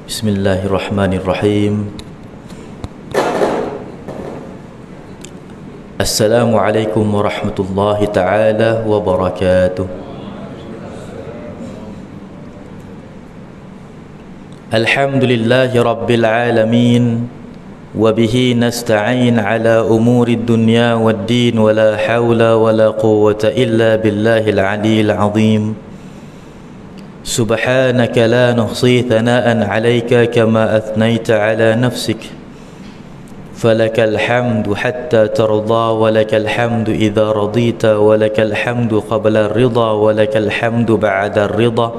Bismillahirrahmanirrahim. Assalamualaikum warahmatullahi ta'ala wabarakatuh. Alhamdulillahi rabbil alamin. Wabihi nasta'in ala umuri dunya waddin. Wa la hawla wa la quwwata illa billahil aliyyil azim. سبحانك لا نحصي ثناء عليك كما أثنيت على نفسك فلك الحمد حتى ترضى ولك الحمد إذا رضيت ولك الحمد قبل الرضا ولك الحمد بعد الرضا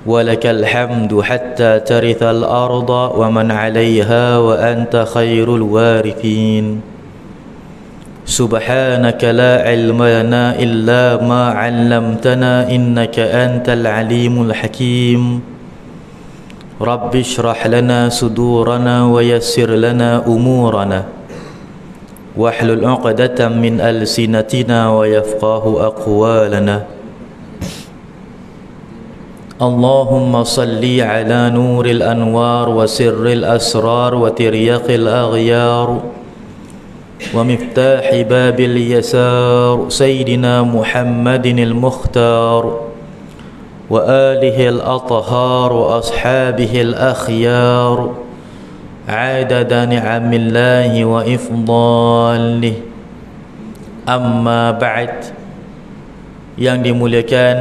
ولك الحمد حتى ترث الأرض ومن عليها وأنت خير الوارثين سبحانك لا علم لنا إلا ما علمتنا إنك أنت العليم الحكيم رب اشرح لنا صدورنا ويسر لنا أمورنا واحلل عقدة من ألسنتنا ويفقه أقوالنا اللهم صل على نور الأنوار وسر الأسرار وترياق الأغيار ومفتاح باب اليسار سيدنا محمد المختار وآله الأطهار وأصحابه الأخيار عدد نعم الله وإفضاله أما بعد. Yang dimuliakan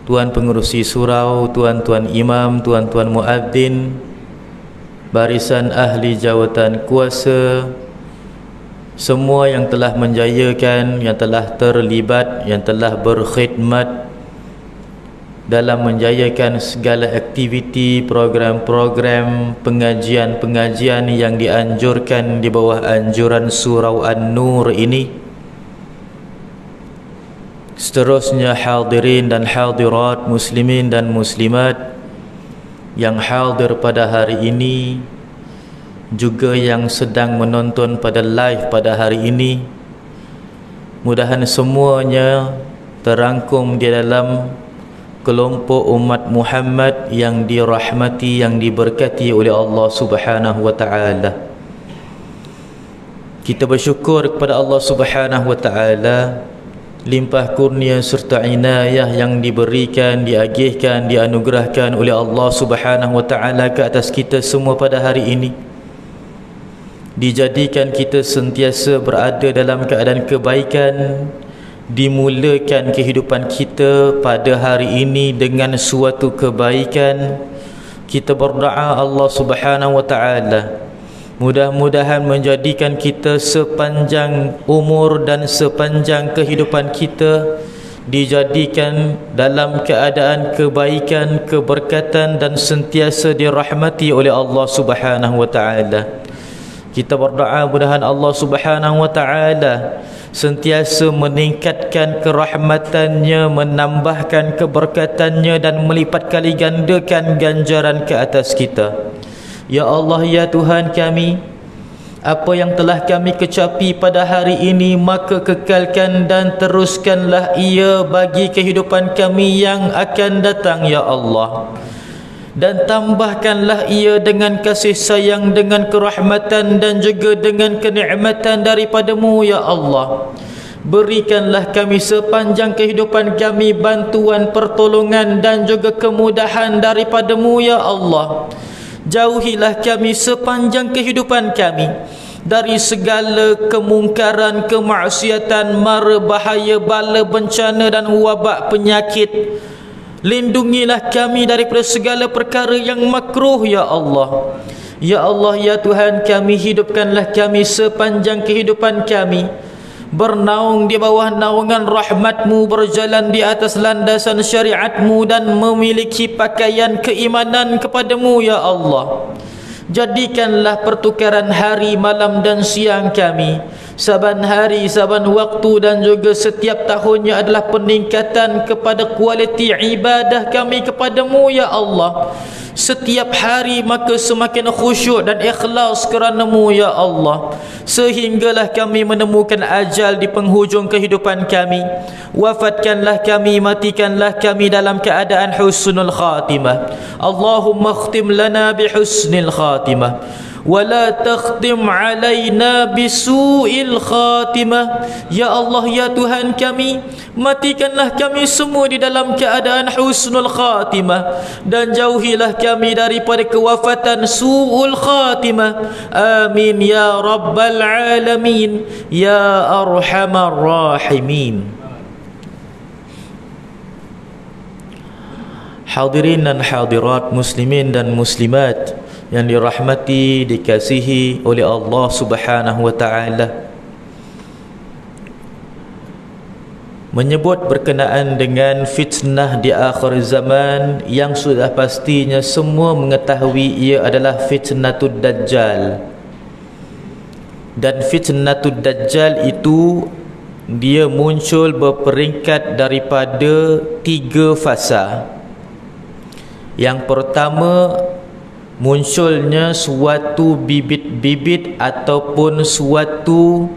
Tuan Pengerusi Surau, Tuan-tuan Imam, Tuan-tuan Muadzin, barisan ahli jawatan kuasa, semua yang telah menjayakan, yang telah terlibat, yang telah berkhidmat dalam menjayakan segala aktiviti, program-program, pengajian-pengajian yang dianjurkan di bawah anjuran Surau An-Nur ini. Seterusnya hadirin dan hadirat, muslimin dan muslimat yang hadir pada hari ini, juga yang sedang menonton pada live pada hari ini, mudahan semuanya terangkum di dalam kelompok umat Muhammad yang dirahmati, yang diberkati oleh Allah Subhanahu wa taala. Kita bersyukur kepada Allah Subhanahu wa taala limpah kurnia serta inayah yang diberikan, diagihkan, dianugerahkan oleh Allah Subhanahu wa taala ke atas kita semua pada hari ini. Dijadikan kita sentiasa berada dalam keadaan kebaikan, dimulakan kehidupan kita pada hari ini dengan suatu kebaikan. Kita berdoa Allah Subhanahu wa taala mudah-mudahan menjadikan kita sepanjang umur dan sepanjang kehidupan kita dijadikan dalam keadaan kebaikan, keberkatan dan sentiasa dirahmati oleh Allah Subhanahu wa taala. Kita berdoa mudahan Allah Subhanahu wa taala sentiasa meningkatkan kerahmatannya, menambahkan keberkatannya dan melipat kali gandakan ganjaran ke atas kita. Ya Allah, ya Tuhan kami, apa yang telah kami kecapi pada hari ini, maka kekalkan dan teruskanlah ia bagi kehidupan kami yang akan datang, ya Allah. Dan tambahkanlah ia dengan kasih sayang, dengan kerahmatan dan juga dengan kenikmatan daripada-Mu, ya Allah. Berikanlah kami sepanjang kehidupan kami bantuan, pertolongan dan juga kemudahan daripada-Mu, ya Allah. Jauhilah kami sepanjang kehidupan kami dari segala kemungkaran, kemaksiatan, mara bahaya, bala bencana dan wabak penyakit. Lindungilah kami daripada segala perkara yang makruh, ya Allah. Ya Allah, ya Tuhan kami, hidupkanlah kami sepanjang kehidupan kami bernaung di bawah naungan rahmat-Mu, berjalan di atas landasan syariat-Mu dan memiliki pakaian keimanan kepada-Mu, ya Allah. Jadikanlah pertukaran hari, malam dan siang kami, saban hari, saban waktu dan juga setiap tahunnya adalah peningkatan kepada kualiti ibadah kami kepada-Mu, ya Allah. setiap hari, maka semakin khusyuk dan ikhlas kerana-Mu ya Allah, sehinggalah kami menemukan ajal di penghujung kehidupan kami. Wafatkanlah kami, matikanlah kami dalam keadaan husnul khatimah. Allahumma khtim lana bi husnil khatimah wala takhtim alaina bisu'il khatimah. Ya Allah, ya Tuhan kami, matikanlah kami semua di dalam keadaan husnul khatimah, dan jauhilah kami daripada kewafatan su'ul khatimah. Amin ya rabbal alamin ya arhamar rahimin. Hadirin dan hadirat, muslimin dan muslimat yang dirahmati, dikasihi oleh Allah Subhanahu wa taala, menyebut berkenaan dengan fitnah di akhir zaman yang sudah pastinya semua mengetahui ia adalah fitnatud dajjal. Dan fitnatud dajjal itu dia muncul berperingkat daripada 3 fasa. Yang pertama, munculnya suatu bibit-bibit ataupun suatu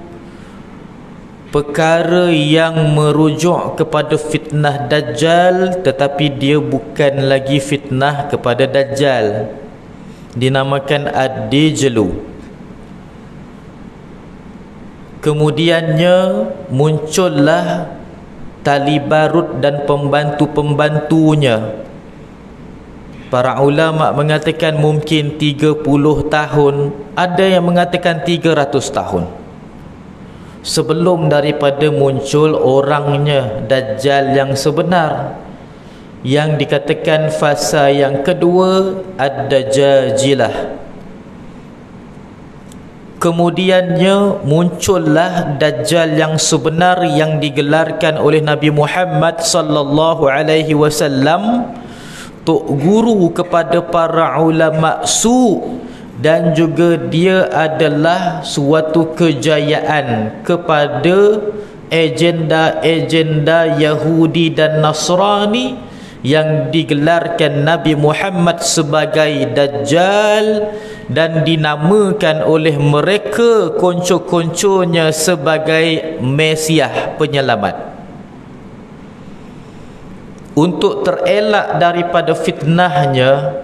perkara yang merujuk kepada fitnah Dajjal, tetapi dia bukan lagi fitnah kepada Dajjal, dinamakan ad-dijlu. Kemudiannya muncullah tali barut dan pembantu-pembantunya. Para ulama mengatakan mungkin 30 tahun, ada yang mengatakan 300 tahun sebelum daripada muncul orangnya Dajjal yang sebenar, yang dikatakan fasa yang kedua ad-dajajilah. Kemudiannya muncullah Dajjal yang sebenar yang digelarkan oleh Nabi Muhammad sallallahu alaihi wasallam, tok guru kepada para ulama su, dan juga dia adalah suatu kejayaan kepada agenda-agenda Yahudi dan Nasrani yang digelarkan Nabi Muhammad sebagai Dajjal dan dinamakan oleh mereka konco-konconya sebagai Mesiah penyelamat. Untuk terelak daripada fitnahnya,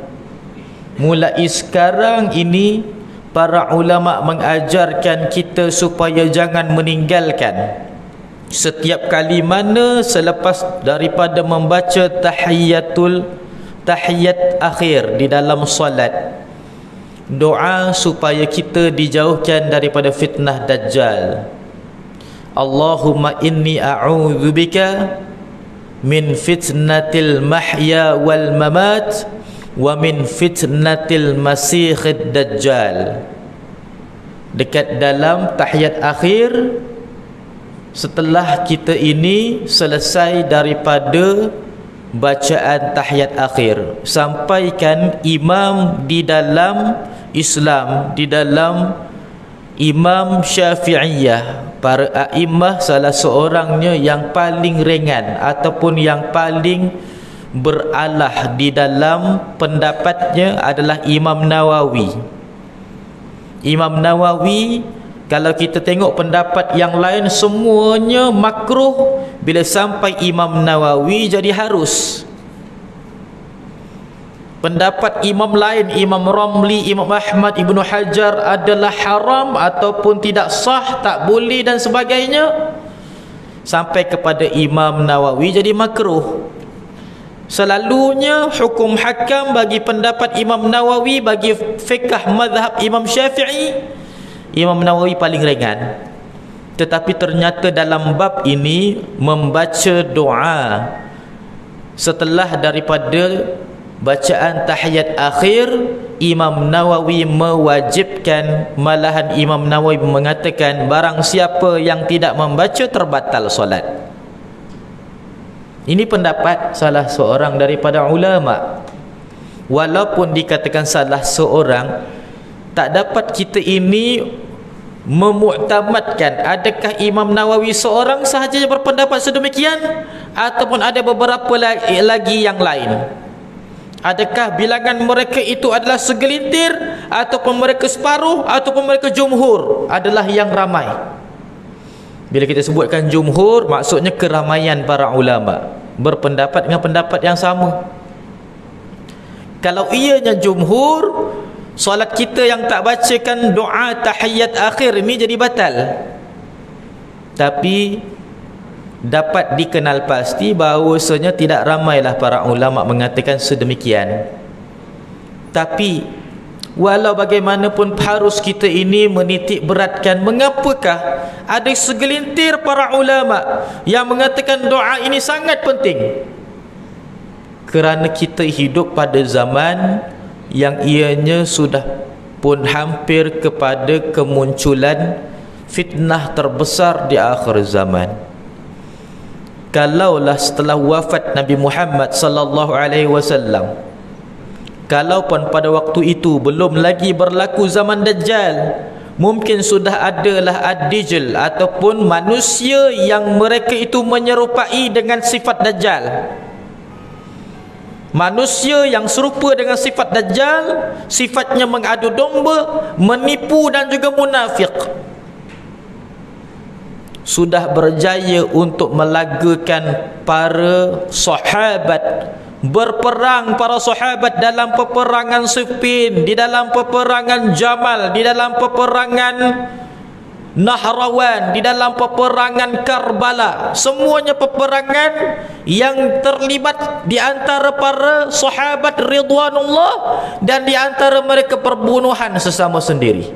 mulai sekarang ini para ulama mengajarkan kita supaya jangan meninggalkan setiap kali mana selepas daripada membaca tahiyat akhir di dalam solat, doa supaya kita dijauhkan daripada fitnah Dajjal. Allahumma inni a'udzubika min fitnatil mahya wal mamat wa min fitnatil masihid dajjal. Dekat dalam tahiyat akhir, setelah kita ini selesai daripada bacaan tahiyat akhir, sampaikan imam di dalam Islam, di dalam Imam Syafi'iyah, para a'immah, salah seorangnya yang paling ringan ataupun yang paling beralah di dalam pendapatnya adalah Imam Nawawi. Imam Nawawi, kalau kita tengok pendapat yang lain semuanya makruh, bila sampai Imam Nawawi jadi harus. Pendapat imam lain, Imam Ramli, Imam Ahmad, Ibnu Hajar adalah haram ataupun tidak sah, tak boleh dan sebagainya, sampai kepada Imam Nawawi jadi makruh. Selalunya hukum hakam bagi pendapat Imam Nawawi, bagi fiqh mazhab Imam Syafi'i, Imam Nawawi paling ringan. Tetapi ternyata dalam bab ini membaca doa setelah daripada bacaan tahiyat akhir, Imam Nawawi mewajibkan, malahan Imam Nawawi mengatakan barang siapa yang tidak membaca terbatal solat. Ini pendapat salah seorang daripada ulama. Walaupun dikatakan salah seorang, tak dapat kita ini memuktamadkan adakah Imam Nawawi seorang sahaja berpendapat sedemikian ataupun ada beberapa lagi yang lain. Adakah bilangan mereka itu adalah segelintir, ataupun mereka separuh, ataupun mereka jumhur adalah yang ramai? Bila kita sebutkan jumhur, maksudnya keramaian para ulama berpendapat dengan pendapat yang sama. Kalau ianya jumhur, solat kita yang tak bacakan doa tahiyat akhir ini jadi batal. Tapi dapat dikenal pasti bahawasanya tidak ramailah para ulama mengatakan sedemikian. Tapi walau bagaimanapun harus kita ini menitik beratkan, mengapakah ada segelintir para ulama yang mengatakan doa ini sangat penting? Kerana kita hidup pada zaman yang ianya sudah pun hampir kepada kemunculan fitnah terbesar di akhir zaman. Kalaulah setelah wafat Nabi Muhammad sallallahu alaihi wasallam, kalaupun pada waktu itu belum lagi berlaku zaman Dajjal, mungkin sudah adalah ad-dijl ataupun manusia yang mereka itu menyerupai dengan sifat Dajjal. Manusia yang serupa dengan sifat Dajjal, sifatnya mengadu domba, menipu dan juga munafik, sudah berjaya untuk melagakan para sahabat, berperang para sahabat dalam peperangan Siffin, di dalam peperangan Jamal, di dalam peperangan Nahrawan, di dalam peperangan Karbala. Semuanya peperangan yang terlibat di antara para sahabat ridwanullah, dan di antara mereka perbunuhan sesama sendiri.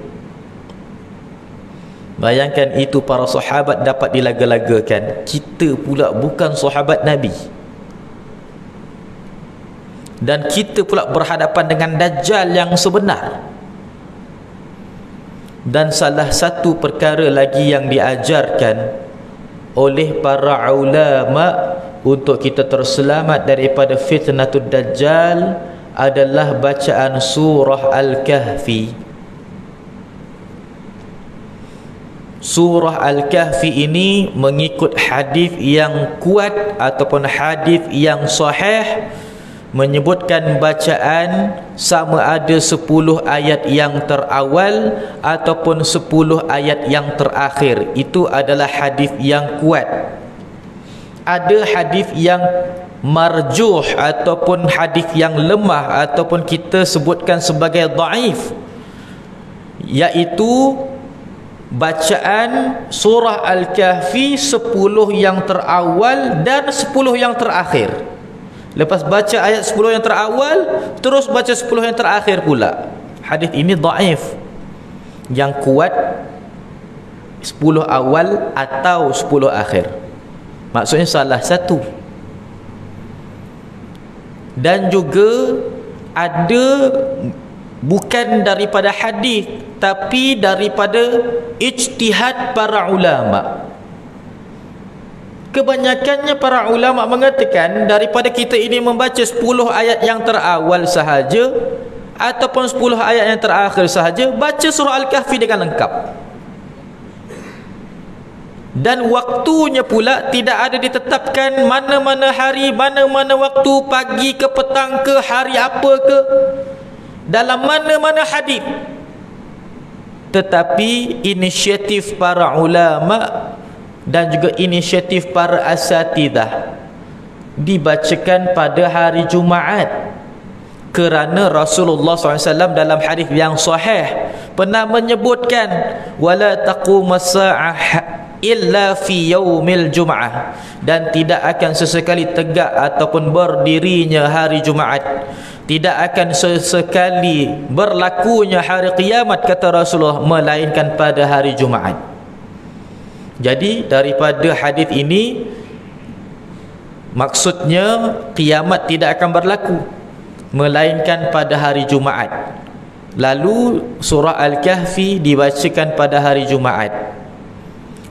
Bayangkan itu, para sahabat dapat dilaga-lagakan. Kita pula bukan sahabat Nabi, dan kita pula berhadapan dengan Dajjal yang sebenar. Dan salah satu perkara lagi yang diajarkan oleh para ulama untuk kita terselamat daripada fitnatul Dajjal adalah bacaan surah Al-Kahfi. Surah Al-Kahfi ini mengikut hadis yang kuat ataupun hadis yang sahih, menyebutkan bacaan sama ada 10 ayat yang terawal ataupun 10 ayat yang terakhir. Itu adalah hadis yang kuat. Ada hadis yang marjuh ataupun hadis yang lemah ataupun kita sebutkan sebagai dhaif, iaitu bacaan surah Al-Kahfi 10 yang terawal dan 10 yang terakhir. Lepas baca ayat 10 yang terawal, terus baca 10 yang terakhir pula. Hadis ini dhaif. Yang kuat 10 awal atau 10 akhir. Maksudnya salah satu. Dan juga ada bukan daripada hadis, tapi daripada ijtihad para ulama. Kebanyakannya para ulama mengatakan daripada kita ini membaca 10 ayat yang terawal sahaja ataupun 10 ayat yang terakhir sahaja, baca surah Al-Kahfi dengan lengkap. Dan waktunya pula tidak ada ditetapkan mana-mana hari, mana-mana waktu, pagi ke petang ke, hari apa ke, dalam mana-mana hadis. Tetapi inisiatif para ulama dan juga inisiatif para asatidah dibacakan pada hari Jumaat, kerana Rasulullah SAW dalam hadis yang sahih pernah menyebutkan wala taqumus sa'ah illa fi yaumil jum'ah, dan tidak akan sesekali tegak ataupun berdirinya hari Jumaat, tidak akan sesekali berlakunya hari kiamat, kata Rasulullah, melainkan pada hari Jumaat. Jadi daripada hadis ini maksudnya kiamat tidak akan berlaku melainkan pada hari Jumaat. Lalu surah Al-Kahfi dibacakan pada hari Jumaat.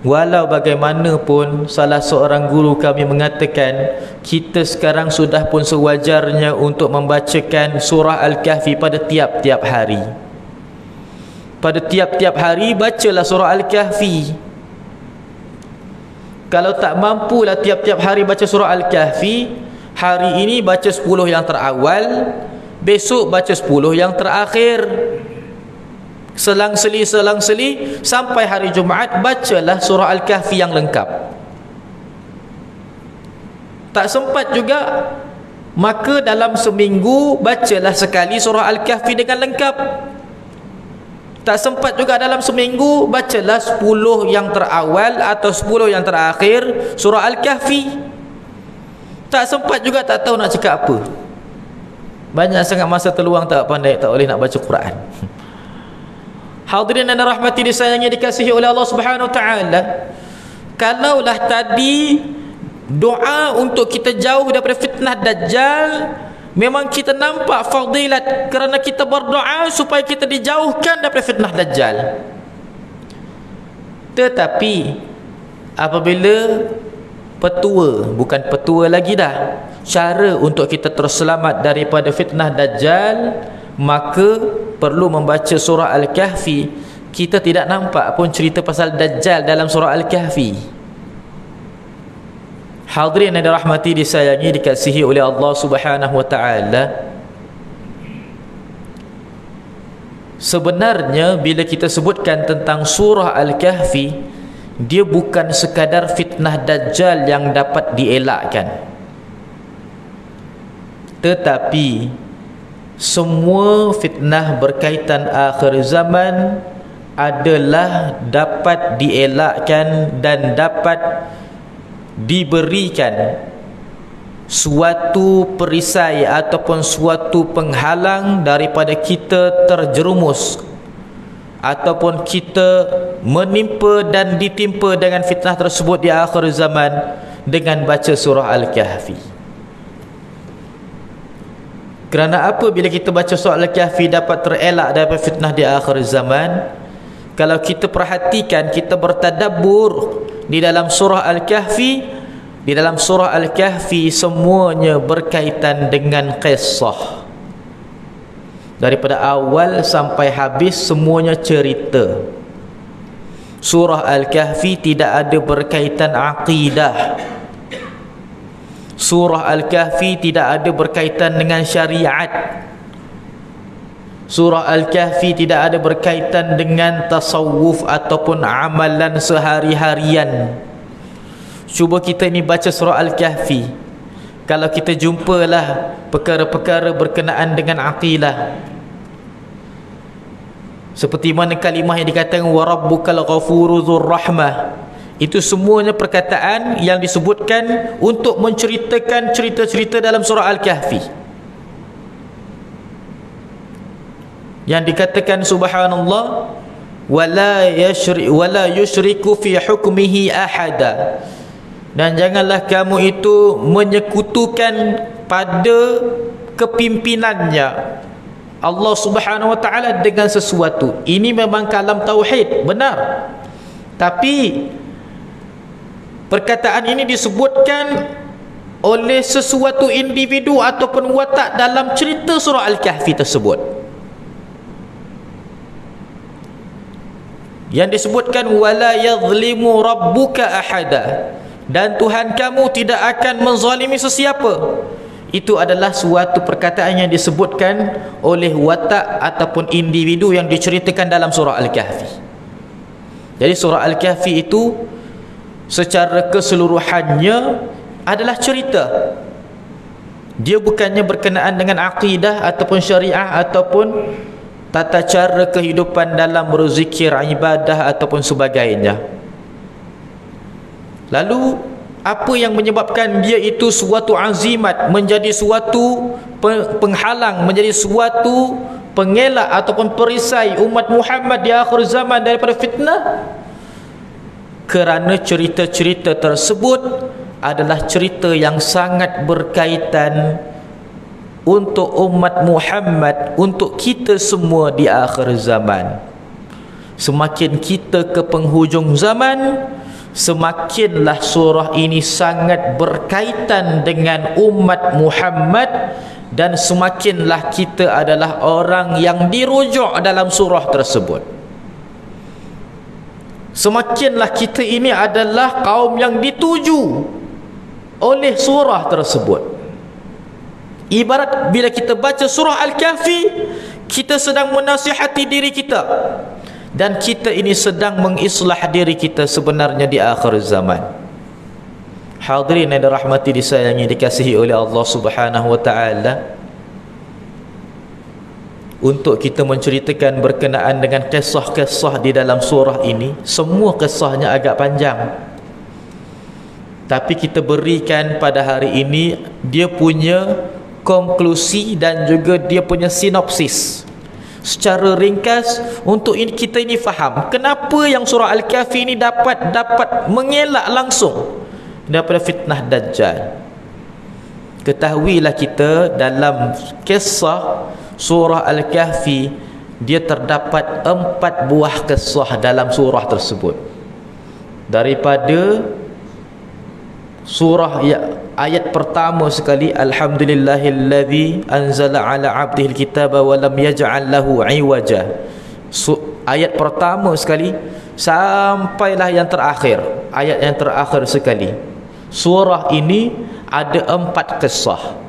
Walau bagaimanapun, salah seorang guru kami mengatakan kita sekarang sudah pun sewajarnya untuk membacakan surah Al-Kahfi pada tiap-tiap hari. Pada tiap-tiap hari bacalah surah Al-Kahfi. Kalau tak mampulah tiap-tiap hari baca surah Al-Kahfi, Hari ini baca 10 yang terawal, besok baca 10 yang terakhir. Selang-seli sampai hari Jumaat bacalah surah Al-Kahfi yang lengkap. Tak sempat juga, maka dalam seminggu bacalah sekali surah Al-Kahfi dengan lengkap. Tak sempat juga dalam seminggu, bacalah 10 yang terawal atau 10 yang terakhir surah Al-Kahfi. Tak sempat juga, tak tahu nak cakap apa. Banyak sangat masa terluang, tak pandai, tak boleh nak baca Quran. Hadirin dan rahmati disayangi, dikasihi oleh Allah Subhanahu Wa Taala. Kalaulah tadi doa untuk kita jauh daripada fitnah Dajjal, memang kita nampak fadilat kerana kita berdoa supaya kita dijauhkan daripada fitnah Dajjal. Tetapi apabila petua, bukan petua lagi dah, cara untuk kita terselamat daripada fitnah Dajjal, maka perlu membaca surah Al-Kahfi. Kita tidak nampak pun cerita pasal Dajjal dalam surah Al-Kahfi. Hadirin yang dirahmati, disayangi, dikasihi oleh Allah Subhanahu Wa Taala. Sebenarnya bila kita sebutkan tentang surah Al-Kahfi, dia bukan sekadar fitnah Dajjal yang dapat dielakkan, tetapi semua fitnah berkaitan akhir zaman adalah dapat dielakkan dan dapat diberikan suatu perisai ataupun suatu penghalang daripada kita terjerumus ataupun kita menimpa dan ditimpa dengan fitnah tersebut di akhir zaman dengan baca surah Al-Kahfi. Kerana apa bila kita baca surah Al-Kahfi dapat terelak daripada fitnah di akhir zaman? Kalau kita perhatikan, kita bertadabbur di dalam surah Al-Kahfi, di dalam surah Al-Kahfi semuanya berkaitan dengan kisah. Daripada awal sampai habis semuanya cerita. Surah Al-Kahfi tidak ada berkaitan akidah. Surah Al-Kahfi tidak ada berkaitan dengan syariat. Surah Al-Kahfi tidak ada berkaitan dengan tasawuf ataupun amalan sehari-harian. Cuba kita ni baca surah Al-Kahfi, kalau kita jumpalah perkara-perkara berkenaan dengan aqidah, seperti mana kalimah yang dikatakan wa rabbukal ghafuru dzur rahmah, itu semuanya perkataan yang disebutkan untuk menceritakan cerita-cerita dalam surah Al-Kahfi. Yang dikatakan subhanallah wala yusyriku fi hukmihi ahada, dan janganlah kamu itu menyekutukan pada kepimpinannya Allah Subhanahu Wa Taala dengan sesuatu. Ini memang kalam tauhid, benar. Tapi perkataan ini disebutkan oleh sesuatu individu ataupun watak dalam cerita surah Al-Kahfi tersebut. Yang disebutkan wala yadhlimu rabbuka ahada, dan Tuhan kamu tidak akan menzalimi sesiapa. Itu adalah suatu perkataan yang disebutkan oleh watak ataupun individu yang diceritakan dalam surah Al-Kahfi. Jadi surah Al-Kahfi itu secara keseluruhannya adalah cerita. Dia bukannya berkenaan dengan akidah ataupun syariah ataupun tata cara kehidupan dalam berzikir, ibadah ataupun sebagainya. Lalu apa yang menyebabkan dia itu suatu azimat, menjadi suatu penghalang, menjadi suatu pengelak ataupun perisai umat Muhammad di akhir zaman daripada fitnah? Kerana cerita-cerita tersebut adalah cerita yang sangat berkaitan untuk umat Muhammad, untuk kita semua di akhir zaman. Semakin kita ke penghujung zaman, semakinlah surah ini sangat berkaitan dengan umat Muhammad, dan semakinlah kita adalah orang yang dirujuk dalam surah tersebut. Semakinlah kita ini adalah kaum yang dituju oleh surah tersebut. Ibarat bila kita baca surah Al-Kahfi, kita sedang menasihati diri kita, dan kita ini sedang mengislah diri kita sebenarnya di akhir zaman. Hadirin yang dirahmati, disayangi, dikasihi oleh Allah Subhanahu wa taala, untuk kita menceritakan berkenaan dengan kisah-kisah di dalam surah ini, semua kisahnya agak panjang, tapi kita berikan pada hari ini dia punya konklusi dan juga dia punya sinopsis secara ringkas, untuk kita ini faham kenapa yang surah Al-Kahfi ini dapat mengelak langsung daripada fitnah Dajjal. Ketahuilah kita, dalam kisah surah Al-Kahfi, dia terdapat 4 buah kisah dalam surah tersebut. Daripada surah ayat pertama sekali, alhamdulillahilladzi anzala ala 'abdihi alkitaba wa lam yaj'al lahu 'iwaja. Ayat pertama sekali sampailah yang terakhir, ayat yang terakhir sekali. Surah ini ada 4 kisah.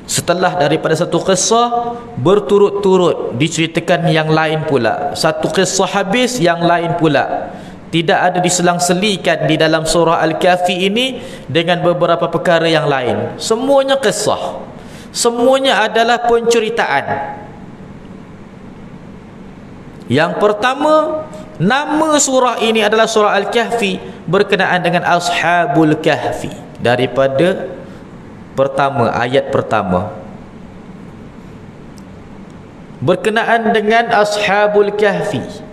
Setelah daripada satu kisah, berturut-turut diceritakan yang lain pula. Satu kisah habis, yang lain pula. Tidak ada diselang-selikan di dalam surah Al-Kahfi ini dengan beberapa perkara yang lain. Semuanya kisah, semuanya adalah penceritaan. Yang pertama, nama surah ini adalah surah Al-Kahfi, berkenaan dengan Ashabul Kahfi. Daripada pertama, ayat pertama, berkenaan dengan Ashabul Kahfi.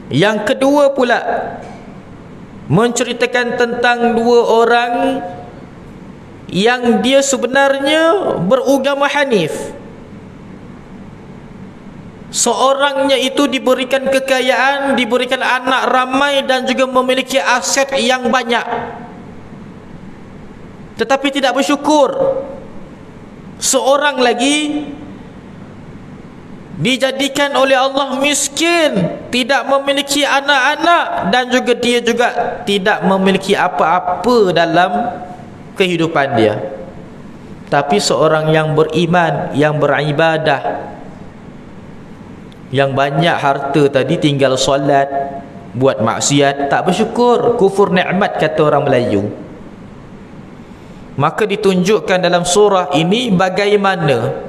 Yang kedua pula, menceritakan tentang 2 orang yang dia sebenarnya beragama Hanif. Seorangnya itu diberikan kekayaan, diberikan anak ramai dan juga memiliki aset yang banyak, tetapi tidak bersyukur. Seorang lagi dijadikan oleh Allah miskin, tidak memiliki anak-anak, dan juga dia juga tidak memiliki apa-apa dalam kehidupan dia. Tapi seorang yang beriman, yang beribadah, yang banyak harta tadi, tinggal solat, buat maksiat, tak bersyukur, kufur nikmat kata orang Melayu. Maka ditunjukkan dalam surah ini bagaimana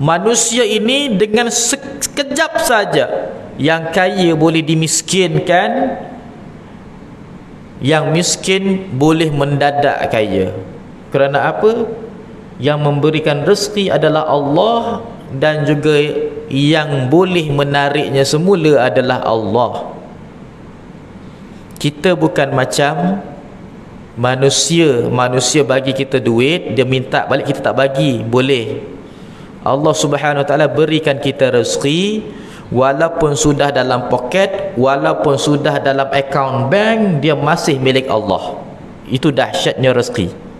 manusia ini dengan sekejap saja, yang kaya boleh dimiskinkan, yang miskin boleh mendadak kaya. Kerana apa? Yang memberikan rezeki adalah Allah, dan juga yang boleh menariknya semula adalah Allah. Kita bukan macam manusia bagi kita duit, dia minta balik, kita tak bagi. Boleh. Allah Subhanahu Wa Taala berikan kita rezeki, walaupun sudah dalam poket, walaupun sudah dalam akaun bank, dia masih milik Allah. Itu dahsyatnya rezeki.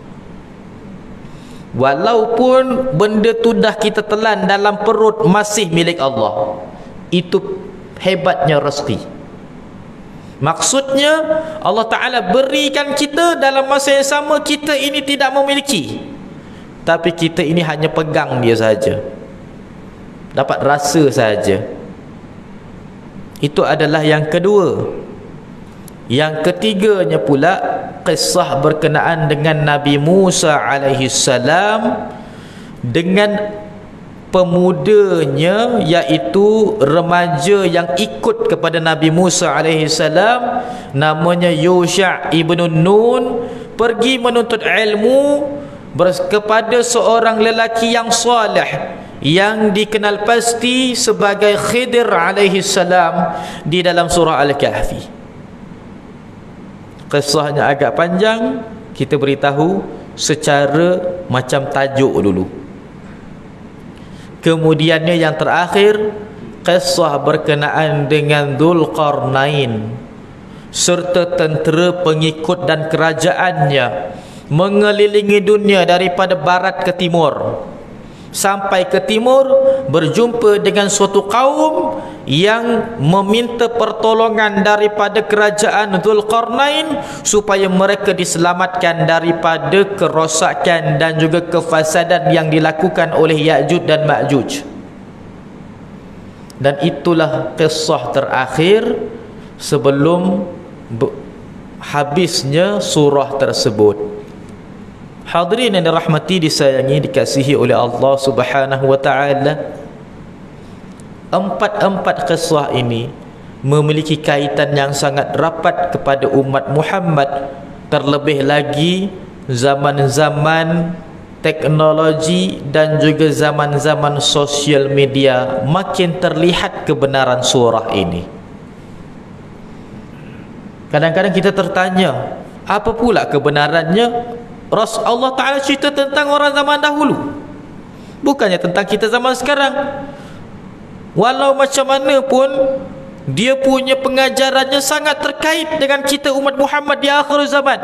Walaupun benda tu dah kita telan dalam perut, masih milik Allah. Itu hebatnya rezeki. Maksudnya Allah Ta'ala berikan kita dalam masa yang sama, kita ini tidak memiliki, tapi kita ini hanya pegang dia saja, dapat rasa saja. Itu adalah yang kedua. Yang ketiganya pula, kisah berkenaan dengan Nabi Musa alaihi salam dengan pemudanya, iaitu remaja yang ikut kepada Nabi Musa alaihi salam, namanya Yusha' ibn Nun, pergi menuntut ilmu kepada seorang lelaki yang saleh yang dikenal pasti sebagai Khidir alaihi salam di dalam surah Al-Kahfi. Kisahnya agak panjang, kita beritahu secara macam tajuk dulu. Kemudiannya yang terakhir, kisah berkenaan dengan Dzulqarnain serta tentera pengikut dan kerajaannya mengelilingi dunia daripada barat ke timur. Sampai ke timur, berjumpa dengan suatu kaum yang meminta pertolongan daripada kerajaan Dzulqarnain supaya mereka diselamatkan daripada kerosakan dan juga kefasadan yang dilakukan oleh Ya'juj dan Ma'juj. Dan itulah kisah terakhir sebelum habisnya surah tersebut. Hadirin yang dirahmati, disayangi, dikasihi oleh Allah Subhanahu wa taala, empat kisah ini memiliki kaitan yang sangat rapat kepada umat Muhammad, terlebih lagi zaman-zaman teknologi dan juga zaman-zaman sosial media. Makin terlihat kebenaran surah ini. Kadang-kadang kita tertanya, apa pula kebenarannya? Allah Ta'ala cerita tentang orang zaman dahulu, bukannya tentang kita zaman sekarang. Walau macam mana pun dia punya pengajarannya sangat terkait dengan kita umat Muhammad di akhir zaman.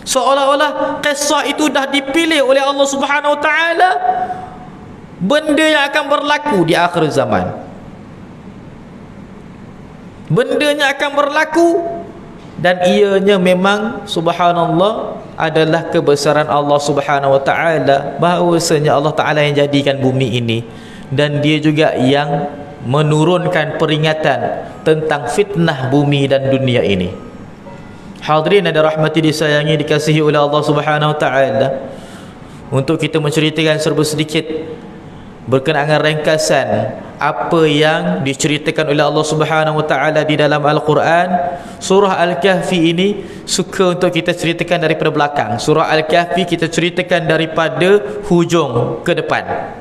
Seolah-olah kisah itu dah dipilih oleh Allah Subhanahu Wa Taala, benda yang akan berlaku di akhir zaman. Bendanya akan berlaku, dan ianya memang subhanallah adalah kebesaran Allah Subhanahu Wa Taala, bahawasanya Allah Taala yang jadikan bumi ini, dan dia juga yang menurunkan peringatan tentang fitnah bumi dan dunia ini. Hadirin yang dirahmati, disayangi, dikasihi oleh Allah Subhanahu Wa Taala, untuk kita menceritakan serba sedikit berkenaan dengan ringkasan apa yang diceritakan oleh Allah Subhanahu Wa Taala di dalam Al-Quran. Surah Al-Kahfi ini suka untuk kita ceritakan daripada belakang. Surah Al-Kahfi kita ceritakan daripada hujung ke depan,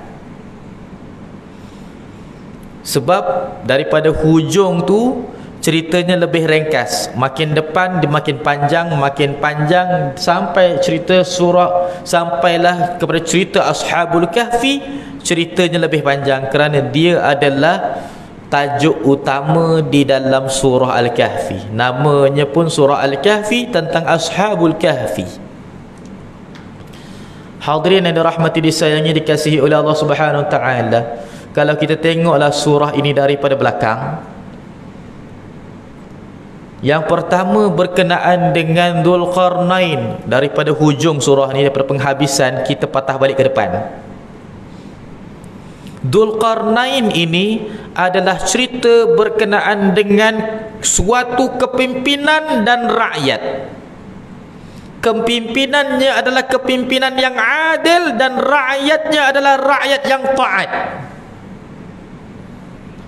sebab daripada hujung tu ceritanya lebih ringkas. Makin depan dia makin panjang, sampai cerita surah, sampailah kepada cerita Ashabul Kahfi, ceritanya lebih panjang kerana dia adalah tajuk utama di dalam surah Al-Kahfi. Namanya pun surah Al-Kahfi, tentang Ashabul Kahfi. Hadirin yang dirahmati, disayangi, dikasihi oleh Allah Subhanahu Wa Taala, kalau kita tengoklah surah ini daripada belakang, yang pertama berkenaan dengan Dzulqarnain. Daripada hujung surah ni, daripada penghabisan, kita patah balik ke depan. Dzulqarnain ini adalah cerita berkenaan dengan suatu kepimpinan dan rakyat. Kepimpinannya adalah kepimpinan yang adil, dan rakyatnya adalah rakyat yang taat.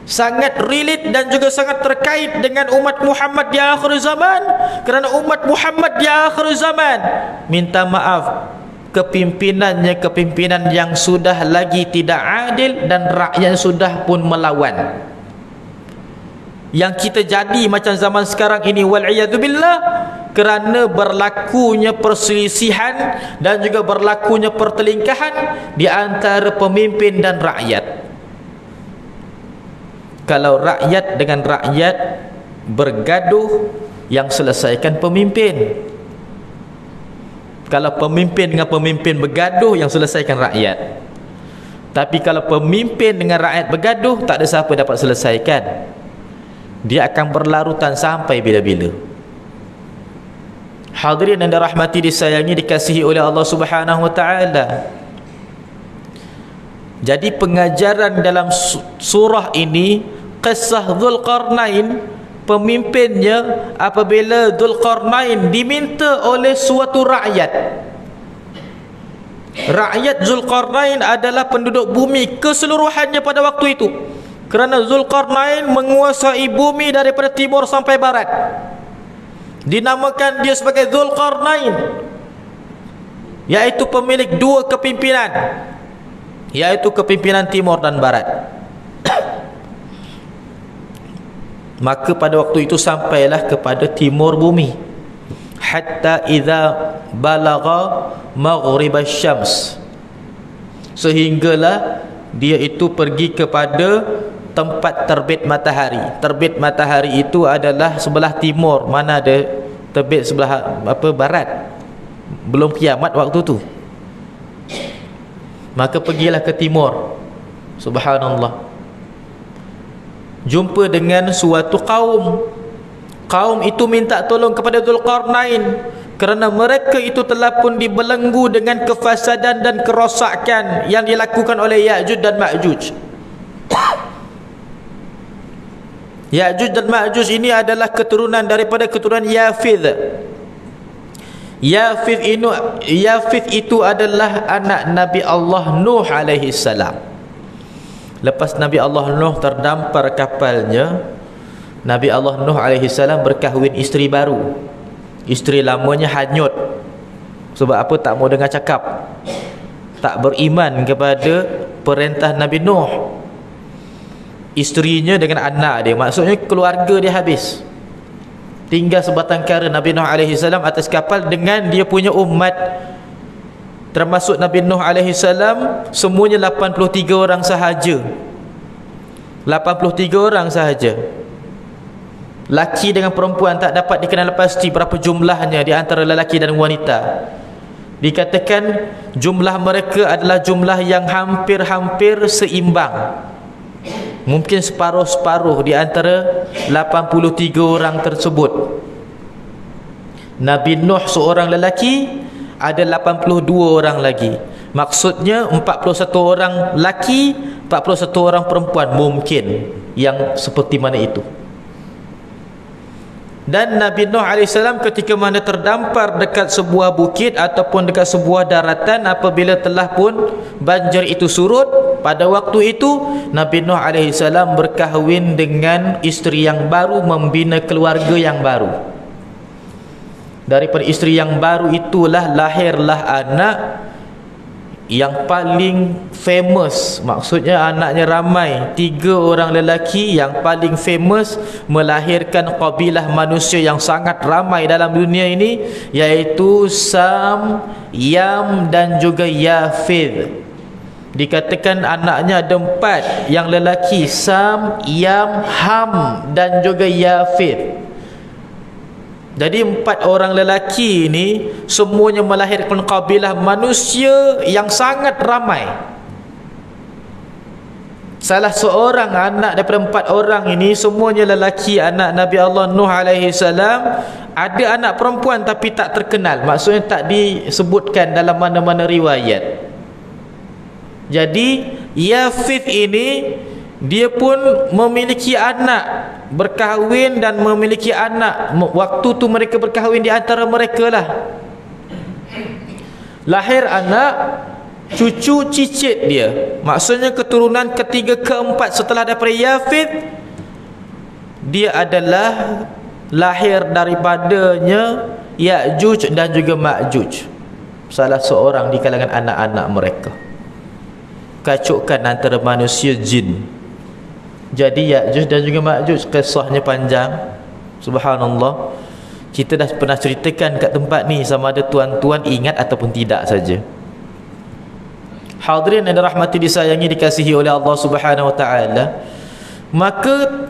Sangat relate dan juga sangat terkait dengan umat Muhammad di akhir zaman, kerana umat Muhammad di akhir zaman, minta maaf, kepimpinannya kepimpinan yang sudah lagi tidak adil, dan rakyat sudah pun melawan. Yang kita jadi macam zaman sekarang ini, wal'iyadzubillah, kerana berlakunya perselisihan dan juga berlakunya pertelingkahan di antara pemimpin dan rakyat. Kalau rakyat dengan rakyat bergaduh, yang selesaikan pemimpin. Kalau pemimpin dengan pemimpin bergaduh, yang selesaikan rakyat. Tapi kalau pemimpin dengan rakyat bergaduh, tak ada siapa dapat selesaikan. Dia akan berlarutan sampai bila-bila. Hadirin yang dirahmati, disayangi, dikasihi oleh Allah Subhanahu Wa Taala, jadi pengajaran dalam surah ini, kisah Dzulqarnain, pemimpinnya apabila Dzulqarnain diminta oleh suatu rakyat. Rakyat Dzulqarnain adalah penduduk bumi keseluruhannya pada waktu itu, kerana Dzulqarnain menguasai bumi daripada timur sampai barat. Dinamakan dia sebagai Dzulqarnain, iaitu pemilik dua kepimpinan, iaitu kepimpinan timur dan barat. Maka pada waktu itu sampailah kepada timur bumi, hatta idza balagha maghrib asy-syams, sehinggalah dia itu pergi kepada tempat terbit matahari. Terbit matahari itu adalah sebelah timur, mana ada terbit sebelah barat. Belum kiamat waktu tu. Maka pergilah ke timur. Subhanallah. jumpa dengan suatu kaum. Kaum itu minta tolong kepada Dzulqarnain kerana mereka itu telah pun dibelenggu dengan kefasadan dan kerosakan yang dilakukan oleh Ya'juj dan Ma'juj. Ya'juj dan Ma'juj ini adalah keturunan daripada keturunan Yafith. Yafith itu adalah anak Nabi Allah Nuh alaihi salam. Lepas Nabi Allah Nuh terdampar kapalnya, Nabi Allah Nuh alaihi salam berkahwin isteri baru. Isteri lamanya hanyut. Sebab apa? Tak mau dengar cakap, tak beriman kepada perintah Nabi Nuh. Isterinya dengan anak dia, maksudnya keluarga dia habis. Tinggal sebatang kara Nabi Nuh alaihi salam atas kapal dengan dia punya umat, termasuk Nabi Nuh alaihi salam, semuanya 83 orang sahaja. 83 orang sahaja. Laki dengan perempuan tak dapat dikenal pasti berapa jumlahnya di antara lelaki dan wanita. Dikatakan jumlah mereka adalah jumlah yang hampir-hampir seimbang. Mungkin separuh-separuh di antara 83 orang tersebut. Nabi Nuh seorang lelaki, ada 82 orang lagi. Maksudnya 41 orang lelaki, 41 orang perempuan mungkin yang seperti mana itu. Dan Nabi Nuh AS ketika mana terdampar dekat sebuah bukit ataupun dekat sebuah daratan, apabila telah pun banjir itu surut, pada waktu itu Nabi Nuh AS berkahwin dengan isteri yang baru, membina keluarga yang baru. Daripada isteri yang baru itulah lahirlah anak yang paling famous, maksudnya anaknya ramai, 3 orang lelaki yang paling famous, melahirkan kabilah manusia yang sangat ramai dalam dunia ini, iaitu Sam, Yam dan juga Yafith. Dikatakan anaknya ada 4 yang lelaki, Sam, Yam, Ham dan juga Yafith. Jadi 4 orang lelaki ini semuanya melahirkan kabilah manusia yang sangat ramai. Salah seorang anak daripada 4 orang ini semuanya lelaki, anak Nabi Allah Nuh alaihi salam. Ada anak perempuan tapi tak terkenal, maksudnya tak disebutkan dalam mana-mana riwayat. Jadi Yafith ini dia pun memiliki anak, berkahwin dan memiliki anak. Waktu tu mereka berkahwin di antara mereka lah. Lahir anak, cucu cicit dia, maksudnya keturunan ketiga keempat setelah daripada Yafith, dia adalah lahir daripadanya Ya'juj dan juga Ma'juj, salah seorang di kalangan anak-anak mereka. Kacukan antara manusia jin. Jadi Ya'juj dan juga Ma'juj, kisahnya panjang. Subhanallah. Kita dah pernah ceritakan kat tempat ni, sama ada tuan-tuan ingat ataupun tidak saja. Hadirin yang dirahmati, disayangi, dikasihi oleh Allah Subhanahu wa taala, maka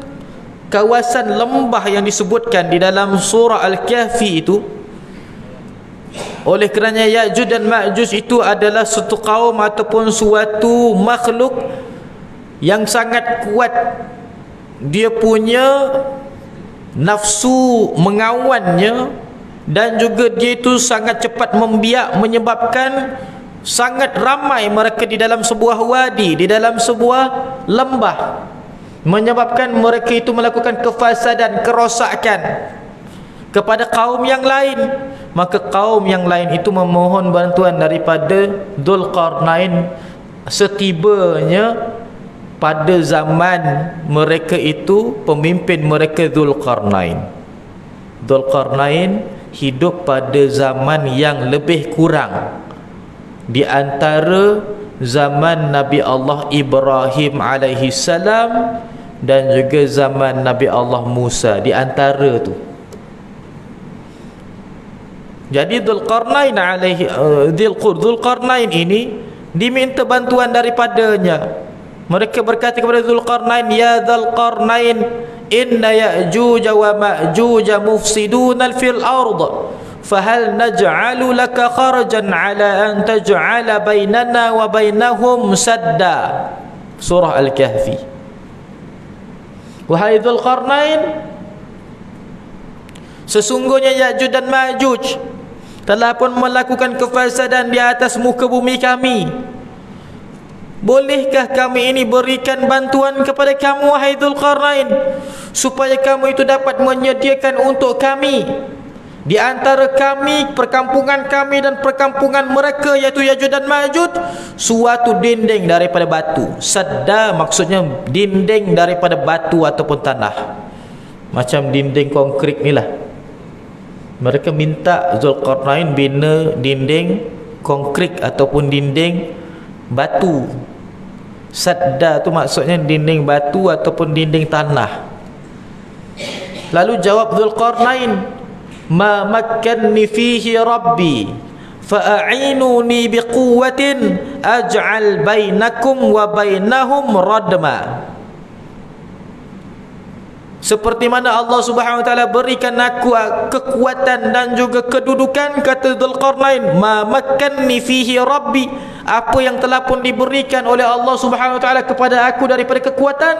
kawasan lembah yang disebutkan di dalam surah Al-Kahfi itu, oleh kerana Ya'juj dan Ma'juj itu adalah suatu kaum ataupun suatu makhluk yang sangat kuat, dia punya nafsu mengawannya, dan juga dia itu sangat cepat membiak, menyebabkan sangat ramai mereka di dalam sebuah wadi, di dalam sebuah lembah, menyebabkan mereka itu melakukan kefasadan, kerosakan kepada kaum yang lain. Maka kaum yang lain itu memohon bantuan daripada Dzulqarnain. Setibanya pada zaman mereka itu, pemimpin mereka Dzulqarnain. Dzulqarnain hidup pada zaman yang lebih kurang di antara zaman Nabi Allah Ibrahim alaihi salam dan juga zaman Nabi Allah Musa, di antara tu. Jadi Dzulqarnain ini diminta bantuan daripadanya. Mereka berkata kepada Dzulqarnain, ya Dzulqarnain, inna Ya'juj wa Ma'juj mufsiduna fil ard, fahal naj'alu laka kharajan ala an taj'ala bainana wa bainahum sadda. Surah Al-Kahfi. Wahai Dzulqarnain, sesungguhnya Ya'juj dan Ma'juj telah pun melakukan kefasadan di atas muka bumi kami. Bolehkah kami ini berikan bantuan kepada kamu, wahai Dzulqarnain, supaya kamu itu dapat menyediakan untuk kami di antara kami, perkampungan kami dan perkampungan mereka, iaitu Ya'juj dan Ma'juj, suatu dinding daripada batu. Sadda maksudnya dinding daripada batu ataupun tanah, macam dinding konkrit ni lah. Mereka minta Dzulqarnain bina dinding konkrit ataupun dinding batu. Sadda tu maksudnya dinding batu ataupun dinding tanah. Lalu jawab Dzulqarnain, ma makkanni fihi rabbi fa'inuni biquwwatin aj'al bainakum wa bainahum radma. Seperti mana Allah Subhanahu wa taala berikan aku kekuatan dan juga kedudukan, kata Dzulqarnain, ma makkanni fihi rabbi, apa yang telah pun diberikan oleh Allah Subhanahu wa taala kepada aku daripada kekuatan,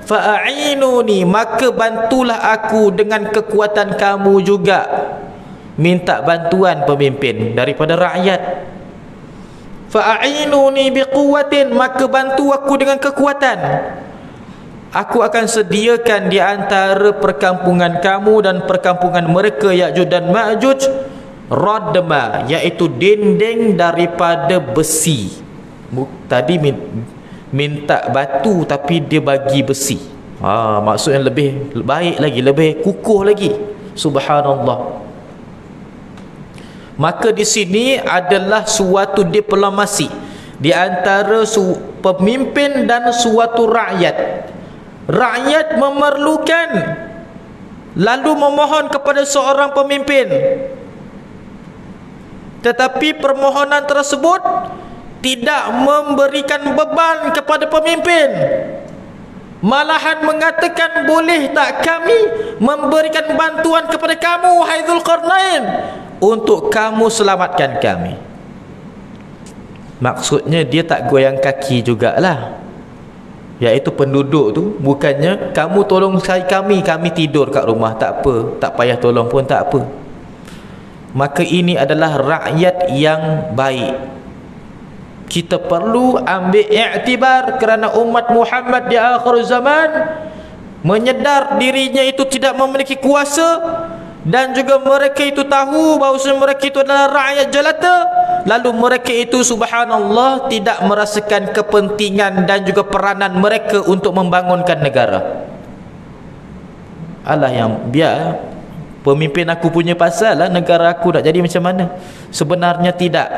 fa'inuni, maka bantulah aku dengan kekuatan kamu juga. Minta bantuan pemimpin daripada rakyat. Fa'inuni biquwwatin, maka bantu aku dengan kekuatan. Aku akan sediakan di antara perkampungan kamu dan perkampungan mereka, Ya'juj dan Ma'juj, radma, iaitu dinding daripada besi. Tadi minta batu tapi dia bagi besi. Maksudnya lebih baik lagi, lebih kukuh lagi. Subhanallah. Maka di sini adalah suatu diplomasi di antara pemimpin dan suatu rakyat. Rakyat memerlukan, lalu memohon kepada seorang pemimpin, tetapi permohonan tersebut tidak memberikan beban kepada pemimpin, malahan mengatakan, boleh tak kami memberikan bantuan kepada kamu, wahai Dzulqarnain, untuk kamu selamatkan kami. Maksudnya dia tak goyang kaki jugalah, iaitu penduduk tu, bukannya kamu tolong kami tidur kat rumah, tak apa, tak payah tolong pun tak apa. Maka ini adalah rakyat yang baik. Kita perlu ambil iktibar kerana umat Muhammad di akhir zaman menyedar dirinya itu tidak memiliki kuasa, dan juga mereka itu tahu bahawa mereka itu adalah rakyat jelata. Lalu mereka itu subhanallah tidak merasakan kepentingan dan juga peranan mereka untuk membangunkan negara. Allah yang biar pemimpin aku punya pasal lah, negara aku nak jadi macam mana. Sebenarnya tidak.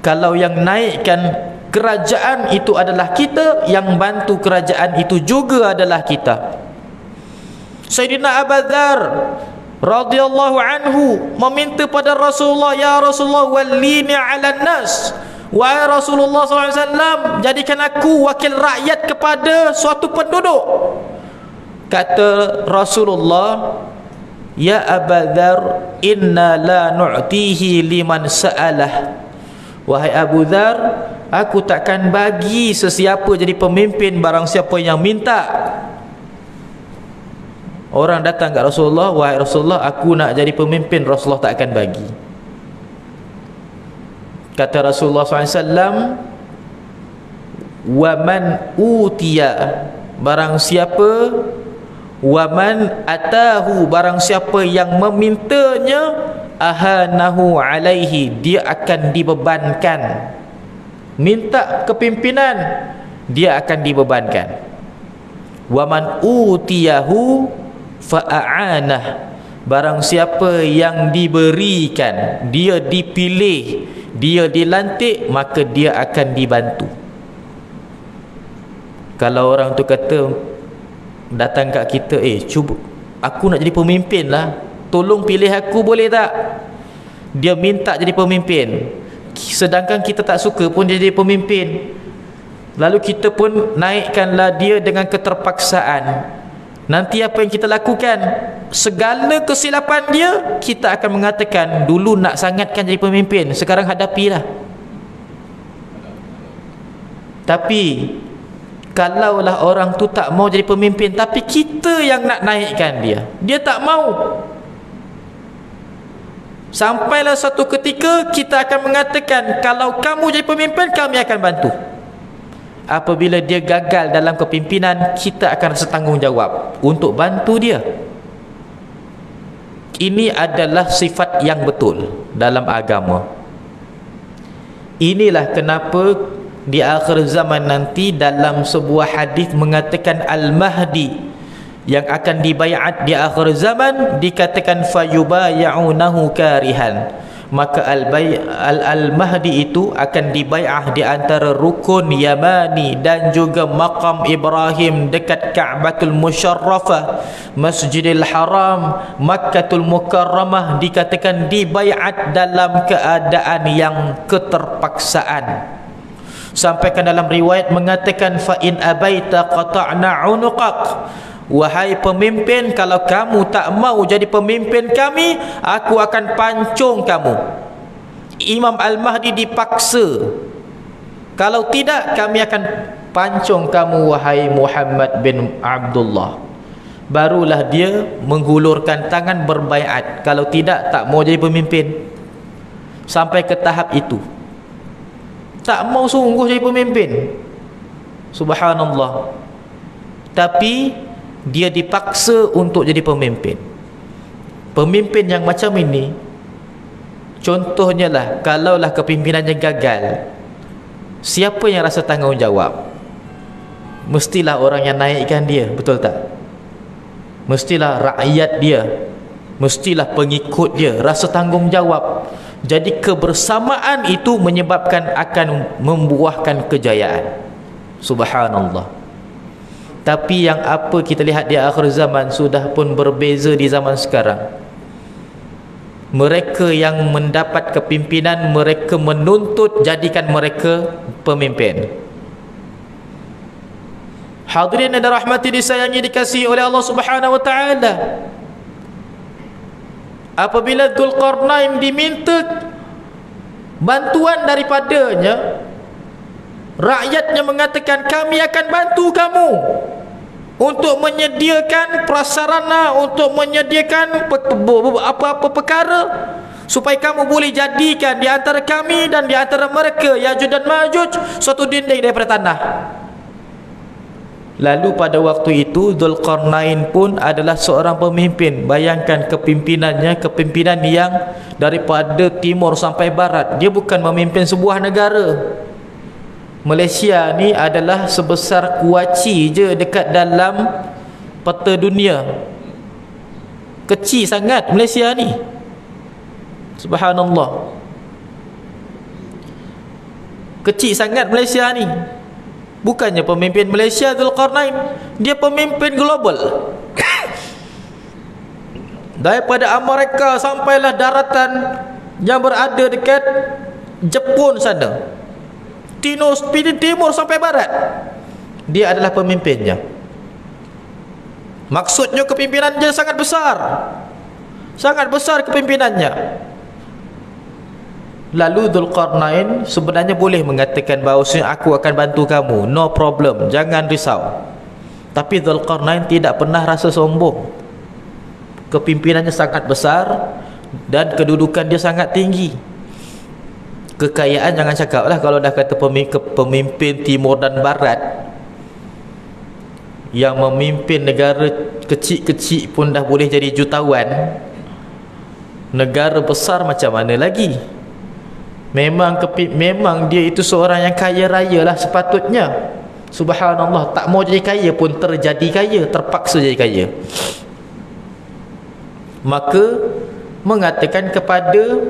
Kalau yang naikkan kerajaan itu adalah kita, yang bantu kerajaan itu juga adalah kita. Sayyidina Abu Dzar radhiyallahu anhu meminta pada Rasulullah, ya Rasulullah, wallini 'alan nas, wahai Rasulullah SAW, jadikan aku wakil rakyat kepada suatu penduduk. Kata Rasulullah, ya Abu Dzar, inna la nu'tihi liman sa'alah. Wahai Abu Dzar, aku takkan bagi sesiapa jadi pemimpin barang siapa yang minta. Orang datang ke Rasulullah, wahai Rasulullah, aku nak jadi pemimpin, Rasulullah tak akan bagi. Kata Rasulullah SAW, wa man utiya, barang siapa, wa man atahu, barang siapa yang memintanya, ahanahu alaihi, dia akan dibebankan. Minta kepimpinan, dia akan dibebankan. Wa man utiyahu fa'anah, barang siapa yang diberikan, dia dipilih, dia dilantik, maka dia akan dibantu. Kalau orang tu kata, datang kat kita, cuba, aku nak jadi pemimpin lah, tolong pilih aku boleh tak? Dia minta jadi pemimpin, sedangkan kita tak suka pun dia jadi pemimpin. Lalu kita pun naikkanlah dia dengan keterpaksaan. Nanti apa yang kita lakukan? Segala kesilapan dia, kita akan mengatakan, dulu nak sangatkan jadi pemimpin, sekarang hadapilah. Tapi Kalaulah orang tu tak mau jadi pemimpin, tapi kita yang nak naikkan dia, dia tak mau. Sampailah satu ketika kita akan mengatakan, kalau kamu jadi pemimpin, kami akan bantu. Apabila dia gagal dalam kepimpinan, kita akan rasa tanggungjawab untuk bantu dia. Ini adalah sifat yang betul dalam agama. Inilah kenapa di akhir zaman nanti dalam sebuah hadis mengatakan Al-Mahdi yang akan dibaiat di akhir zaman dikatakan fayubay'unahu karihan. Maka Al-Mahdi itu akan dibai'ah di antara rukun Yamani dan juga maqam Ibrahim dekat Ka'batul Musyarrafah, Masjidil Haram, Makkatul Mukarramah, dikatakan dibaiat dalam keadaan yang keterpaksaan. Sampaikan dalam riwayat mengatakan fa in abaita qata'na 'unuqak. Wahai pemimpin, kalau kamu tak mau jadi pemimpin kami, aku akan pancung kamu. Imam Al-Mahdi dipaksa. Kalau tidak, kami akan pancung kamu wahai Muhammad bin Abdullah. Barulah dia menghulurkan tangan berbaiat. Kalau tidak, tak mau jadi pemimpin. Sampai ke tahap itu, tak mau sungguh jadi pemimpin. Subhanallah. Tapi dia dipaksa untuk jadi pemimpin. Pemimpin yang macam ini, contohnya lah, kalaulah kepimpinannya gagal, siapa yang rasa tanggungjawab? Mestilah orang yang naikkan dia, betul tak? Mestilah rakyat dia, mestilah pengikut dia rasa tanggungjawab. Jadi kebersamaan itu menyebabkan akan membuahkan kejayaan. Subhanallah. Tapi yang apa kita lihat di akhir zaman sudah pun berbeza di zaman sekarang. Mereka yang mendapat kepimpinan, mereka menuntut jadikan mereka pemimpin. Hadirin dan rahmati disayangi dikasihi oleh Allah Subhanahu wa taala. Apabila Dzulqarnain diminta bantuan daripadanya, rakyatnya mengatakan, kami akan bantu kamu untuk menyediakan prasarana, untuk menyediakan apa-apa perkara supaya kamu boleh jadikan di antara kami dan di antara mereka Yajuj dan Majuj suatu dinding daripada tanah. Lalu pada waktu itu Dzulqarnain pun adalah seorang pemimpin. Bayangkan kepimpinannya, kepimpinan yang daripada timur sampai barat. Dia bukan memimpin sebuah negara. Malaysia ni adalah sebesar Kuaci je dekat dalam peta dunia. Kecil sangat Malaysia ni. Subhanallah. Kecil sangat Malaysia ni. Bukannya pemimpin Malaysia Dzulqarnain, dia pemimpin global. Daripada Amerika sampailah daratan yang berada dekat Jepun sana, timur sampai barat, dia adalah pemimpinnya. Maksudnya kepimpinannya sangat besar. Sangat besar kepimpinannya. Lalu Dzulqarnain sebenarnya boleh mengatakan bahawasanya aku akan bantu kamu, no problem, jangan risau. Tapi Dzulqarnain tidak pernah rasa sombong. Kepimpinannya sangat besar dan kedudukan dia sangat tinggi. Kekayaan jangan cakap lah, kalau dah kata pemimpin timur dan barat, yang memimpin negara kecil-kecil pun dah boleh jadi jutawan, negara besar macam mana lagi? Memang dia itu seorang yang kaya raya lah sepatutnya. Subhanallah, tak mau jadi kaya pun terjadi kaya, terpaksa jadi kaya. Maka mengatakan kepada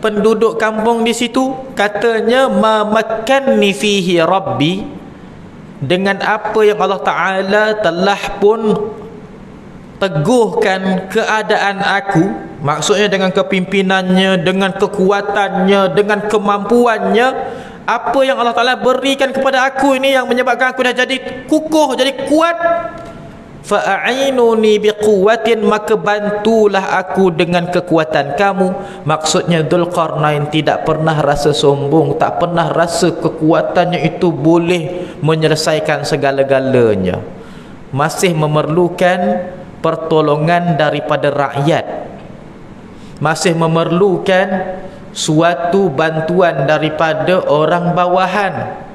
penduduk kampung di situ, katanya ma makkanni fihi rabbi, dengan apa yang Allah Ta'ala telah pun teguhkan keadaan aku, maksudnya dengan kepimpinannya, dengan kekuatannya, dengan kemampuannya, apa yang Allah Ta'ala berikan kepada aku ini yang menyebabkan aku dah jadi kukuh, jadi kuat. Fa'ainuni biquwatin, maka bantulah aku dengan kekuatan kamu. Maksudnya Dzulqarnain tidak pernah rasa sombong, tak pernah rasa kekuatannya itu boleh menyelesaikan segala-galanya, masih memerlukan pertolongan daripada rakyat, masih memerlukan suatu bantuan daripada orang bawahan.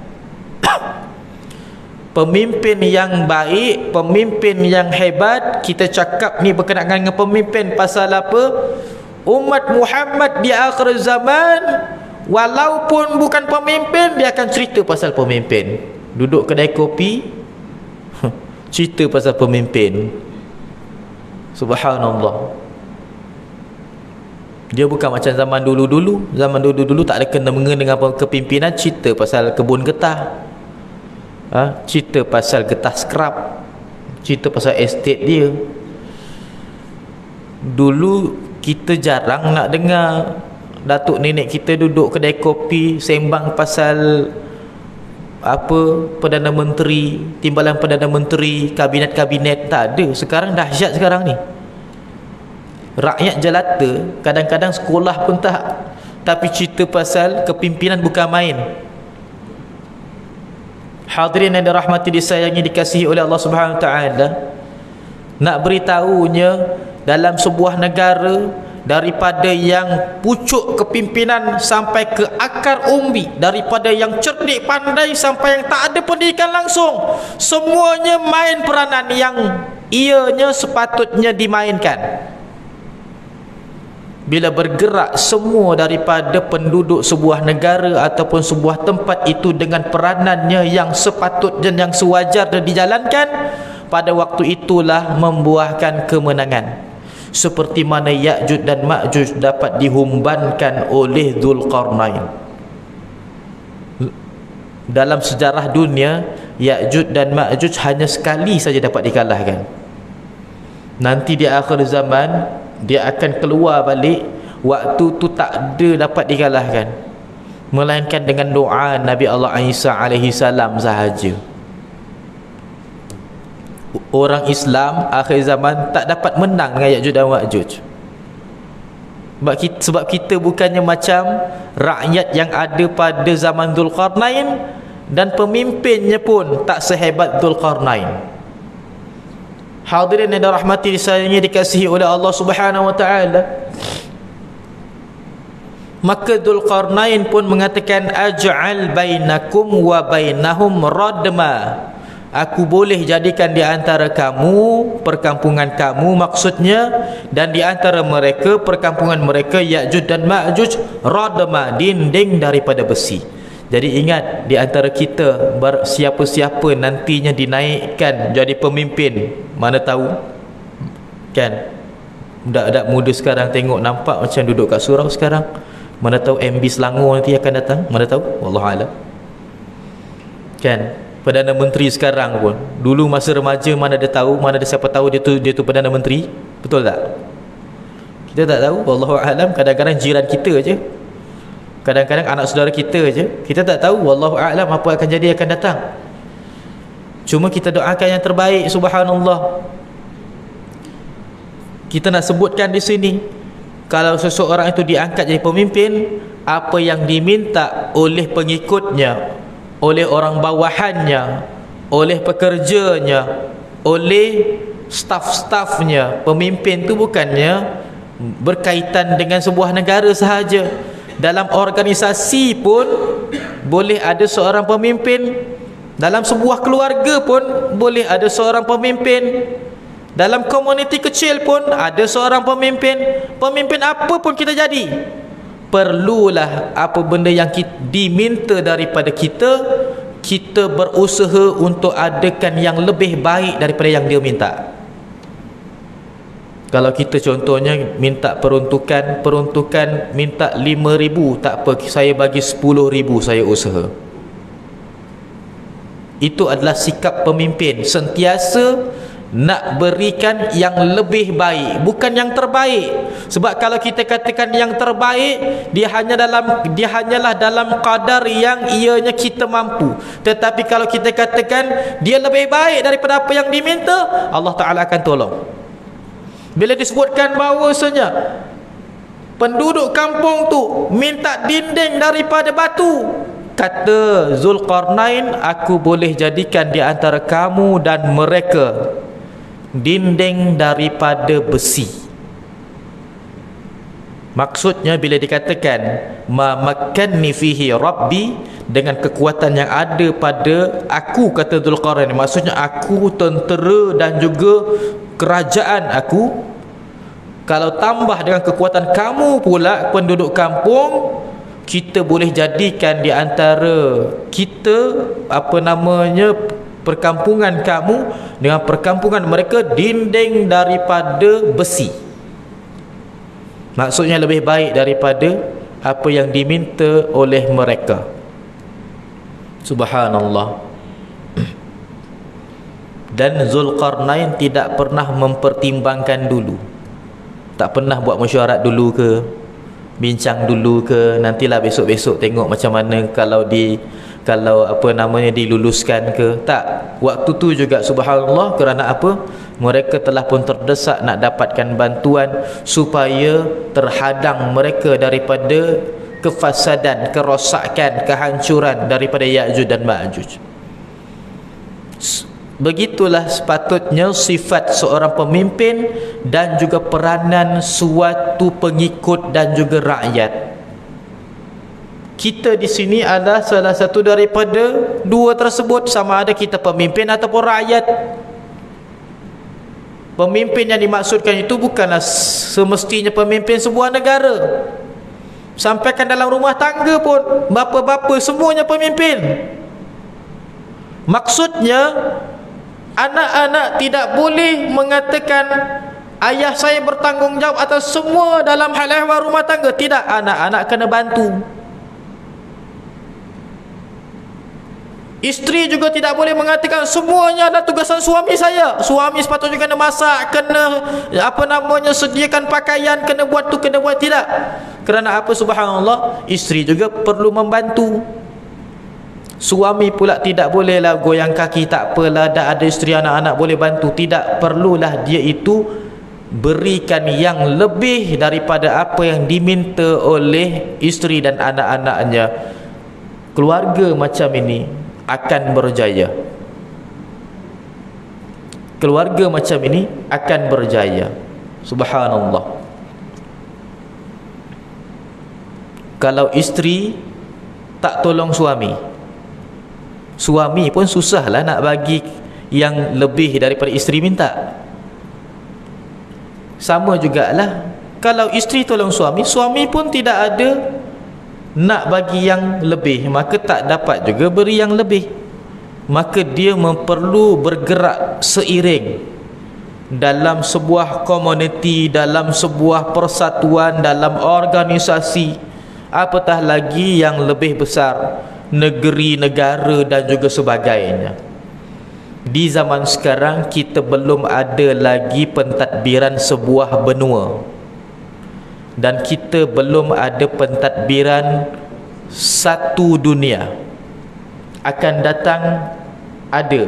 Pemimpin yang baik, pemimpin yang hebat, kita cakap ni berkenaan dengan pemimpin pasal apa? Umat Muhammad di akhir zaman, walaupun bukan pemimpin, dia akan cerita pasal pemimpin. Duduk kedai kopi, cerita pasal pemimpin. Subhanallah. Dia bukan macam zaman dulu-dulu. Zaman dulu-dulu tak ada kena-mengena dengan kepimpinan, cerita pasal kebun getah, cerita pasal getah scrap, cerita pasal estate dia. Dulu kita jarang nak dengar datuk nenek kita duduk kedai kopi sembang pasal apa, Perdana Menteri, timbalan Perdana Menteri, kabinet-kabinet. Tak ada. Sekarang dahsyat sekarang ni. Rakyat jelata, kadang-kadang sekolah pun tak, tapi cerita pasal kepimpinan bukan main. Hadirin yang dirahmati, disayangi, dikasihi oleh Allah Subhanahu Wa Taala, nak beritahunya dalam sebuah negara, daripada yang pucuk kepimpinan sampai ke akar umbi, daripada yang cerdik pandai sampai yang tak ada pendidikan langsung, semuanya main peranan yang ianya sepatutnya dimainkan. Bila bergerak semua daripada penduduk sebuah negara ataupun sebuah tempat itu dengan peranannya yang sepatut dan yang sewajar dan dijalankan, pada waktu itulah membuahkan kemenangan. Seperti mana Ya'juj dan Ma'juj dapat dihumbankan oleh Dzulqarnain. Dalam sejarah dunia, Ya'juj dan Ma'juj hanya sekali saja dapat dikalahkan. Nanti di akhir zaman dia akan keluar balik. Waktu tu tak ada dapat dikalahkan, melainkan dengan doa Nabi Allah Isa alaihi salam sahaja. Orang Islam akhir zaman tak dapat menang dengan Ya'juj dan Ma'juj. Sebab kita bukannya macam rakyat yang ada pada zaman Dzulqarnain, dan pemimpinnya pun tak sehebat Dzulqarnain. Hadirin yang dirahmati, disayangi, dikasihi oleh Allah Subhanahu Wa Taala, maka Dzulqarnain pun mengatakan, aj'al bainakum wa bainahum radma, aku boleh jadikan di antara kamu, perkampungan kamu maksudnya, dan di antara mereka, perkampungan mereka, Ya'juj dan Ma'juj, radma, dinding daripada besi. Jadi ingat, di antara kita siapa-siapa nantinya dinaikkan jadi pemimpin, mana tahu kan? Budak-budak muda sekarang tengok nampak macam duduk kat surau sekarang, mana tahu MB Selangor nanti akan datang, mana tahu, wallahu alam. Kan, Perdana Menteri sekarang pun, dulu masa remaja mana ada tahu, mana ada siapa tahu dia tu Perdana Menteri, betul tak? Kita tak tahu, wallahu alam. Kadang-kadang jiran kita je, kadang-kadang anak saudara kita je, kita tak tahu, wallahu a'lam, apa akan jadi akan datang. Cuma kita doakan yang terbaik. Subhanallah. Kita nak sebutkan di sini, kalau seseorang itu diangkat jadi pemimpin, apa yang diminta oleh pengikutnya, oleh orang bawahannya, oleh pekerjanya, oleh staf-stafnya, pemimpin itu bukannya berkaitan dengan sebuah negara sahaja. Dalam organisasi pun boleh ada seorang pemimpin. Dalam sebuah keluarga pun boleh ada seorang pemimpin. Dalam komuniti kecil pun ada seorang pemimpin. Pemimpin apa pun kita jadi, perlulah apa benda yang diminta daripada kita, kita berusaha untuk adakan yang lebih baik daripada yang dia minta. Kalau kita contohnya minta peruntukan minta 5,000, tak apa, saya bagi 10,000, saya usaha. Itu adalah sikap pemimpin, sentiasa nak berikan yang lebih baik, bukan yang terbaik. Sebab kalau kita katakan yang terbaik, dia hanyalah dalam kadar yang ianya kita mampu. Tetapi kalau kita katakan dia lebih baik daripada apa yang diminta, Allah Ta'ala akan tolong. Bila disebutkan bahawasanya penduduk kampung tu minta dinding daripada batu, kata Zulqarnain, aku boleh jadikan di antara kamu dan mereka dinding daripada besi. Maksudnya bila dikatakan ma makkanni fihi rabbi, dengan kekuatan yang ada pada aku, kata Zulqarnain, maksudnya aku, tentera dan juga kerajaan aku. Kalau tambah dengan kekuatan kamu pula penduduk kampung, kita boleh jadikan di antara kita perkampungan kamu dengan perkampungan mereka dinding daripada besi. Maksudnya lebih baik daripada apa yang diminta oleh mereka. Subhanallah. Dan Zulqarnain tidak pernah mempertimbangkan dulu, tak pernah buat mesyuarat dulu ke, bincang dulu ke, nantilah besok-besok tengok macam mana kalau diluluskan ke. Tak, waktu tu juga subhanallah, kerana apa? Mereka telah pun terdesak nak dapatkan bantuan supaya terhadang mereka daripada kefasadan, kerosakan, kehancuran daripada Ya'juj dan Ma'juj. Begitulah sepatutnya sifat seorang pemimpin dan juga peranan suatu pengikut dan juga rakyat. Kita di sini adalah salah satu daripada dua tersebut, sama ada kita pemimpin ataupun rakyat. Pemimpin yang dimaksudkan itu bukanlah semestinya pemimpin sebuah negara. Sampaikan dalam rumah tangga pun, bapa-bapa semuanya pemimpin. Maksudnya anak-anak tidak boleh mengatakan ayah saya bertanggungjawab atas semua dalam hal ehwal rumah tangga. Tidak, anak-anak kena bantu. Isteri juga tidak boleh mengatakan semuanya adalah tugasan suami saya. Suami sepatutnya kena masak, kena sediakan pakaian, kena buat tu, kena buat. Tidak. Kerana apa? Subhanallah, isteri juga perlu membantu. Suami pula tidak bolehlah goyang kaki, tak apalah, dah ada isteri anak-anak boleh bantu. Tidak, perlulah dia itu berikan yang lebih daripada apa yang diminta oleh isteri dan anak-anaknya. Keluarga macam ini akan berjaya. Keluarga macam ini akan berjaya. Subhanallah. Kalau isteri tak tolong suami, suami pun susahlah nak bagi yang lebih daripada isteri minta. Sama jugalah, kalau isteri tolong suami, suami pun tidak ada nak bagi yang lebih, maka tak dapat juga beri yang lebih. Maka dia perlu bergerak seiring dalam sebuah komuniti, dalam sebuah persatuan, dalam organisasi, apatah lagi yang lebih besar, negeri, negara dan juga sebagainya. Di zaman sekarang kita belum ada lagi pentadbiran sebuah benua, dan kita belum ada pentadbiran satu dunia. Akan datang ada,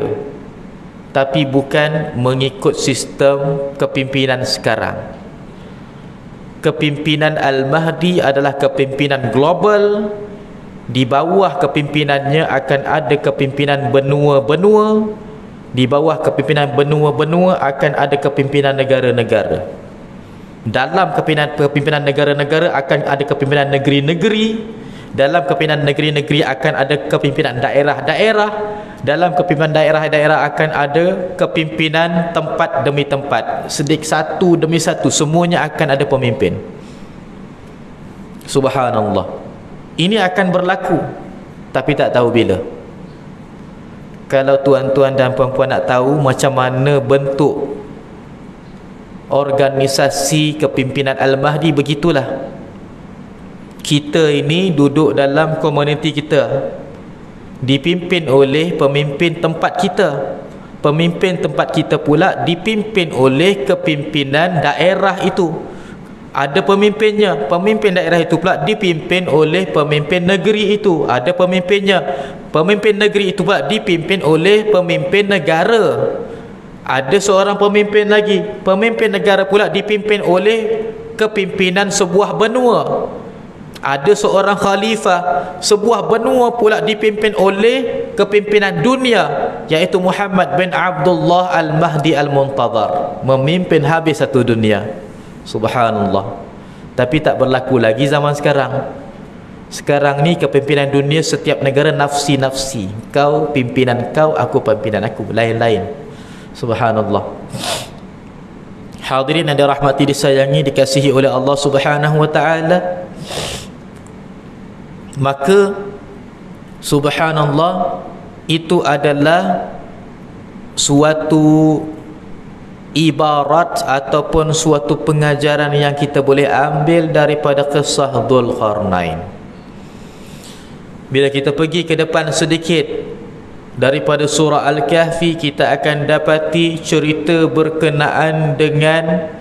tapi bukan mengikut sistem kepimpinan sekarang. Kepimpinan Al-Mahdi adalah kepimpinan global. Di bawah kepimpinannya akan ada kepimpinan benua-benua. Di bawah kepimpinan benua-benua akan ada kepimpinan negara-negara. Dalam kepimpinan negara-negara akan ada kepimpinan negeri-negeri. Dalam kepimpinan negeri-negeri akan ada kepimpinan daerah-daerah. Dalam kepimpinan daerah-daerah akan ada kepimpinan tempat demi tempat. Sedikit satu demi satu, semuanya akan ada pemimpin. Subhanallah. Ini akan berlaku, tapi tak tahu bila. Kalau tuan-tuan dan puan-puan nak tahu macam mana bentuk organisasi kepimpinan Al-Mahdi, begitulah. Kita ini duduk dalam komuniti kita, dipimpin oleh pemimpin tempat kita. Pemimpin tempat kita pula dipimpin oleh kepimpinan daerah itu. Ada pemimpinnya. Pemimpin daerah itu pula dipimpin oleh pemimpin negeri itu. Ada pemimpinnya. Pemimpin negeri itu pula dipimpin oleh pemimpin negara. Ada seorang pemimpin lagi. Pemimpin negara pula dipimpin oleh kepimpinan sebuah benua. Ada seorang khalifah, sebuah benua pula dipimpin oleh kepimpinan dunia, iaitu Muhammad bin Abdullah Al-Mahdi Al-Muntazar, memimpin habis satu dunia. Subhanallah. Tapi tak berlaku lagi zaman sekarang. Sekarang ni kepimpinan dunia setiap negara nafsi-nafsi. Kau pimpinan kau, aku pimpinan aku, lain-lain. Subhanallah. Hadirin yang dirahmati, disayangi, dikasihi oleh Allah Subhanahu wa taala. Maka subhanallah, itu adalah suatu ibarat ataupun suatu pengajaran yang kita boleh ambil daripada kisah Dzulqarnain. Bila kita pergi ke depan sedikit daripada surah Al-Kahfi, kita akan dapati cerita berkenaan dengan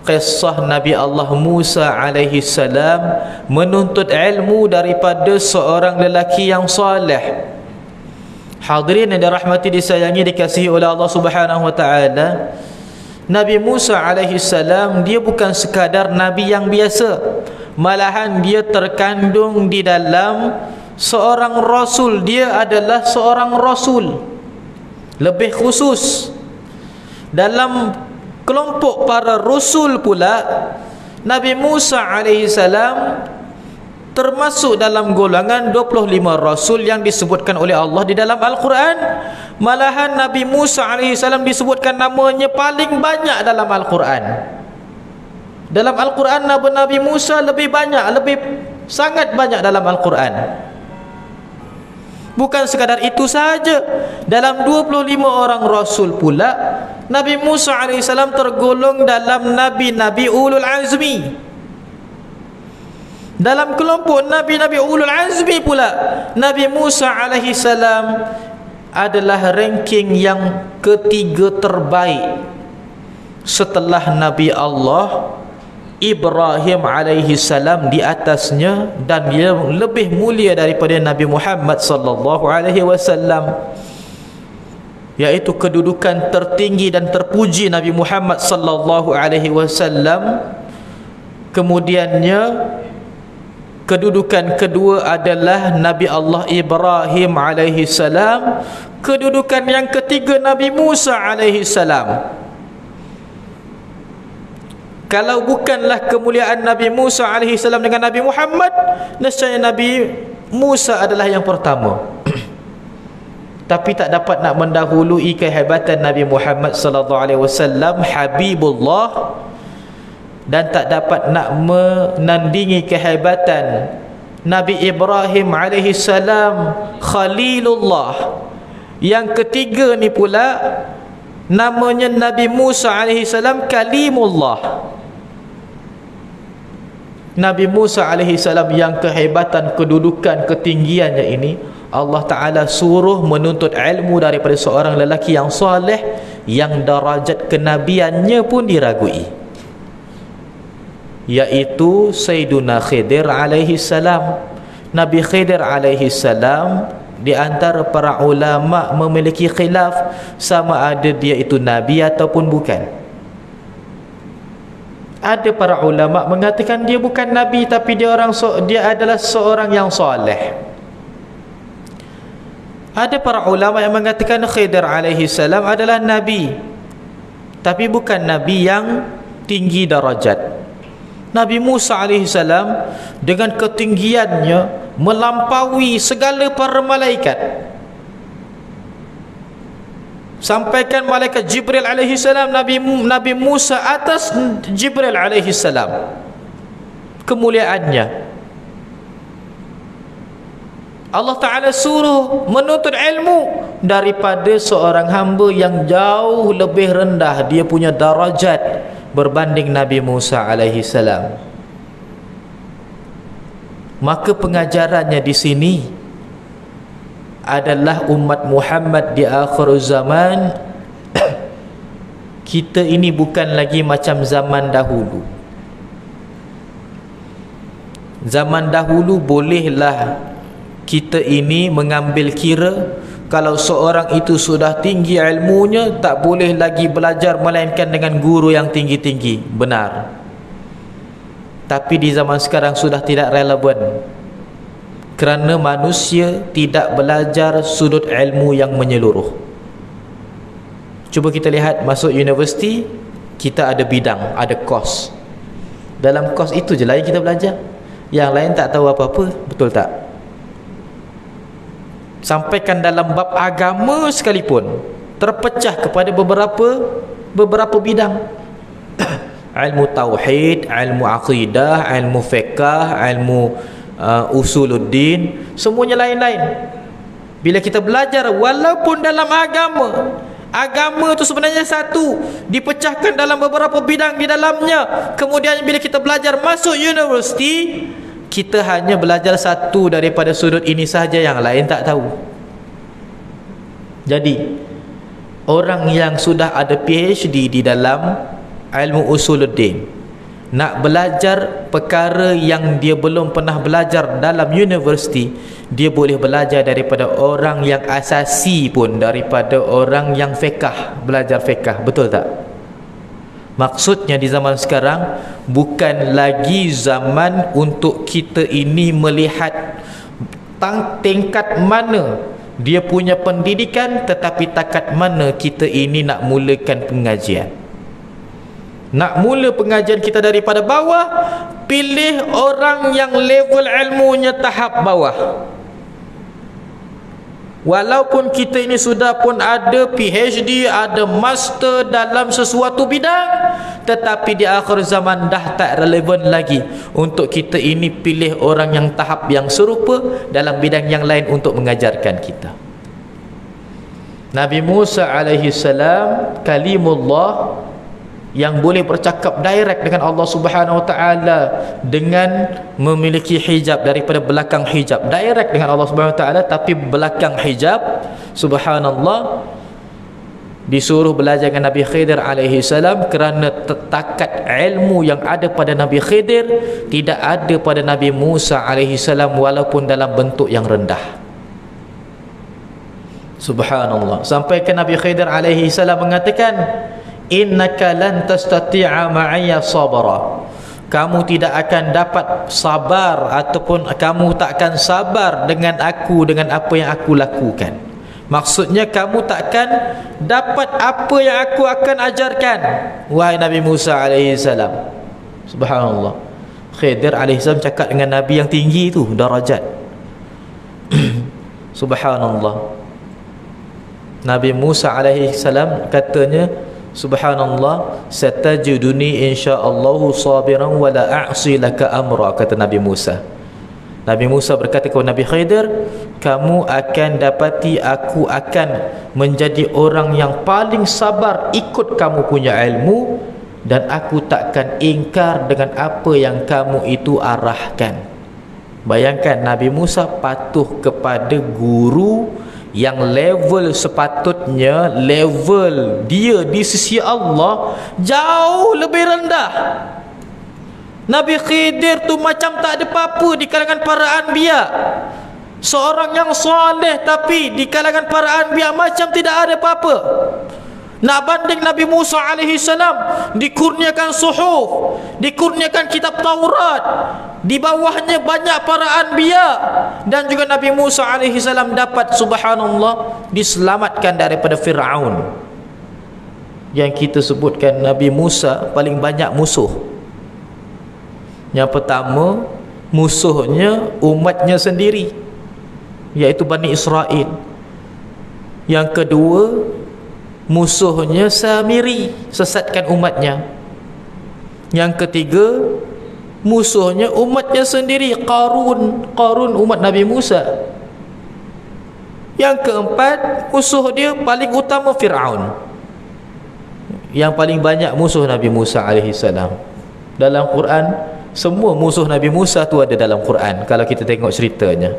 kisah Nabi Allah Musa alaihi salam menuntut ilmu daripada seorang lelaki yang saleh. Hadirin yang dirahmati, disayangi, dikasihi oleh Allah Subhanahu wa taala, Nabi Musa alaihi salam dia bukan sekadar nabi yang biasa, malahan dia terkandung di dalam seorang rasul. Dia adalah seorang rasul. Lebih khusus dalam kelompok para rasul pula, Nabi Musa alaihi salam termasuk dalam golongan 25 rasul yang disebutkan oleh Allah di dalam Al-Quran. Malahan Nabi Musa alaihi salam disebutkan namanya paling banyak dalam Al-Quran. Dalam Al-Quran Nabi Musa lebih banyak, lebih sangat banyak dalam Al-Quran. Bukan sekadar itu sahaja, dalam 25 orang rasul pula Nabi Musa AS tergolong dalam Nabi-Nabi Ulul Azmi. Dalam kelompok Nabi-Nabi Ulul Azmi pula, Nabi Musa AS adalah ranking yang ketiga terbaik setelah Nabi Allah Ibrahim alaihi salam di atasnya, dan dia lebih mulia daripada Nabi Muhammad sallallahu alaihi wasallam, yaitu kedudukan tertinggi dan terpuji Nabi Muhammad sallallahu alaihi wasallam. Kemudiannya kedudukan kedua adalah Nabi Allah Ibrahim alaihi salam. Kedudukan yang ketiga Nabi Musa alaihi salam. Kalau bukanlah kemuliaan Nabi Musa alaihi salam dengan Nabi Muhammad, nescaya Nabi Musa adalah yang pertama. Tapi tak dapat nak mendahului kehebatan Nabi Muhammad sallallahu alaihi wasallam, Habibullah, dan tak dapat nak menandingi kehebatan Nabi Ibrahim alaihi salam, Khalilullah. Yang ketiga ni pula namanya Nabi Musa alaihi salam, Kalimullah. Nabi Musa alaihi salam yang kehebatan, kedudukan, ketinggiannya ini, Allah Ta'ala suruh menuntut ilmu daripada seorang lelaki yang soleh, yang darajat kenabiannya pun diragui, iaitu Sayyiduna Khidir alaihi salam. Nabi Khidir alaihi salam di antara para ulama memiliki khilaf sama ada dia itu nabi ataupun bukan. Ada para ulama mengatakan dia bukan nabi, tapi dia adalah seorang yang soleh. Ada para ulama yang mengatakan Khidir alaihi salam adalah nabi, tapi bukan nabi yang tinggi darajat. Nabi Musa alaihi salam dengan ketinggiannya melampaui segala para malaikat. Sampaikan malaikat Jibril alaihi salam, Nabi Musa atas Jibril alaihi salam kemuliaannya. Allah Ta'ala suruh menuntut ilmu daripada seorang hamba yang jauh lebih rendah dia punya darajat berbanding Nabi Musa alaihi salam. Maka pengajarannya di sini adalah umat Muhammad di akhir zaman, kita ini bukan lagi macam zaman dahulu. Zaman dahulu bolehlah kita ini mengambil kira kalau seorang itu sudah tinggi ilmunya, tak boleh lagi belajar melainkan dengan guru yang tinggi-tinggi. Benar. Tapi di zaman sekarang sudah tidak relevan, kerana manusia tidak belajar sudut ilmu yang menyeluruh. Cuba kita lihat, masuk universiti, kita ada bidang, ada kos. Dalam kos itu je lah yang kita belajar, yang lain tak tahu apa-apa. Betul tak? Sampaikan dalam bab agama sekalipun, terpecah kepada beberapa bidang. Ilmu tauhid, ilmu akidah, ilmu fiqah, ilmu usuluddin, semuanya lain-lain. Bila kita belajar, walaupun dalam agama itu sebenarnya satu, dipecahkan dalam beberapa bidang di dalamnya. Kemudian bila kita belajar masuk universiti, kita hanya belajar satu daripada sudut ini sahaja, yang lain tak tahu. Jadi orang yang sudah ada PhD di dalam ilmu usuluddin, nak belajar perkara yang dia belum pernah belajar dalam universiti, dia boleh belajar daripada orang yang asasi pun, daripada orang yang fiqah, belajar fiqah. Betul tak? Maksudnya di zaman sekarang bukan lagi zaman untuk kita ini melihat tingkat mana dia punya pendidikan, tetapi takat mana kita ini nak mulakan pengajian. Nak mula pengajian kita daripada bawah, pilih orang yang level ilmunya tahap bawah. Walaupun kita ini sudah pun ada PhD, ada master dalam sesuatu bidang, tetapi di akhir zaman dah tak relevan lagi untuk kita ini pilih orang yang tahap yang serupa dalam bidang yang lain untuk mengajarkan kita. Nabi Musa alaihi salam, kalimullah, yang boleh bercakap direct dengan Allah Subhanahu wa taala dengan memiliki hijab, daripada belakang hijab, direct dengan Allah Subhanahu wa taala, tapi belakang hijab. Subhanallah, disuruh belajar dengan Nabi Khidir alaihi salam, kerana takat ilmu yang ada pada Nabi Khidir tidak ada pada Nabi Musa alaihi salam, walaupun dalam bentuk yang rendah. Subhanallah, sampai ke Nabi Khidir alaihi salam mengatakan, innaka lan tastati'a ma'iyya sabara, kamu tidak akan dapat sabar, ataupun kamu takkan sabar dengan aku, dengan apa yang aku lakukan. Maksudnya kamu takkan dapat apa yang aku akan ajarkan, wahai Nabi Musa alaihi salam. Subhanallah, Khidir alaihi salam cakap dengan Nabi yang tinggi itu darajat. Subhanallah, Nabi Musa alaihi salam katanya, subhanallah, satajiduni insyaallahu sabiran wa la a'si laka amra, kata Nabi Musa. Nabi Musa berkata kepada Nabi Khidir, kamu akan dapati aku akan menjadi orang yang paling sabar ikut kamu punya ilmu, dan aku takkan ingkar dengan apa yang kamu itu arahkan. Bayangkan, Nabi Musa patuh kepada guru yang level sepatutnya, level dia di sisi Allah jauh lebih rendah. Nabi Khidir tu macam tak ada apa-apa di kalangan para anbiya, seorang yang soleh, tapi di kalangan para anbiya macam tidak ada apa-apa. Nak banding Nabi Musa alaihi salam, dikurniakan suhuf, dikurniakan kitab Taurat, di bawahnya banyak para anbiya, dan juga Nabi Musa alaihi salam dapat, subhanallah, diselamatkan daripada Fir'aun. Yang kita sebutkan Nabi Musa paling banyak musuh. Yang pertama, musuhnya umatnya sendiri, iaitu Bani Israel. Yang kedua, musuhnya Samiri, sesatkan umatnya. Yang ketiga, musuhnya umatnya sendiri, Qarun umat Nabi Musa. Yang keempat, musuh dia paling utama Fir'aun. Yang paling banyak musuh Nabi Musa alaihi salam. Dalam Quran, semua musuh Nabi Musa tu ada dalam Quran. Kalau kita tengok ceritanya,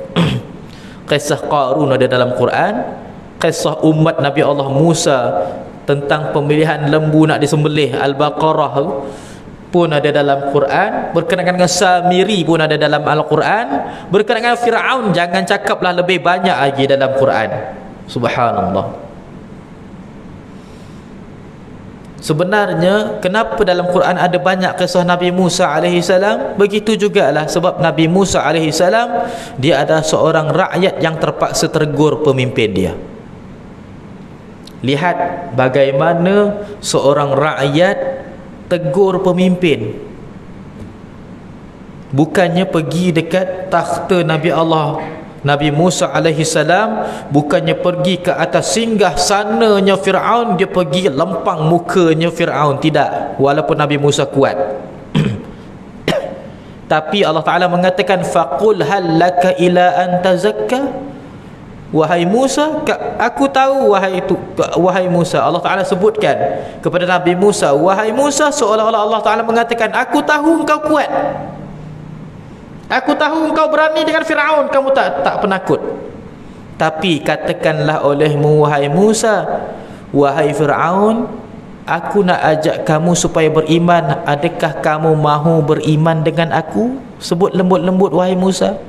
kisah Qarun ada dalam Quran, kisah umat Nabi Allah Musa tentang pemilihan lembu nak disembelih, Al-Baqarah pun ada dalam Quran. Berkenaan dengan Samiri pun ada dalam Al-Quran. Berkenaan dengan Fir'aun, jangan cakaplah, lebih banyak lagi dalam Quran. Subhanallah. Sebenarnya kenapa dalam Quran ada banyak kisah Nabi Musa alaihi salam? Begitu jugalah sebab Nabi Musa alaihi salam dia adalah seorang rakyat yang terpaksa tegur pemimpin dia. Lihat bagaimana seorang rakyat tegur pemimpin. Bukannya pergi dekat takhta Nabi Allah Nabi Musa alaihi salam, bukannya pergi ke atas singgah sananya Fir'aun, dia pergi lempang mukanya Fir'aun. Tidak, walaupun Nabi Musa kuat. Tapi Allah Ta'ala mengatakan faqul hal laka ila an tazakka. Wahai Musa, aku tahu wahai Musa. Allah Ta'ala sebutkan kepada Nabi Musa, wahai Musa, seolah-olah Allah Ta'ala mengatakan, aku tahu engkau kuat, aku tahu engkau berani dengan Fir'aun, kamu tak penakut. Tapi katakanlah olehmu, wahai Musa, wahai Fir'aun, aku nak ajak kamu supaya beriman. Adakah kamu mahu beriman dengan aku? Sebut lembut-lembut, wahai Musa.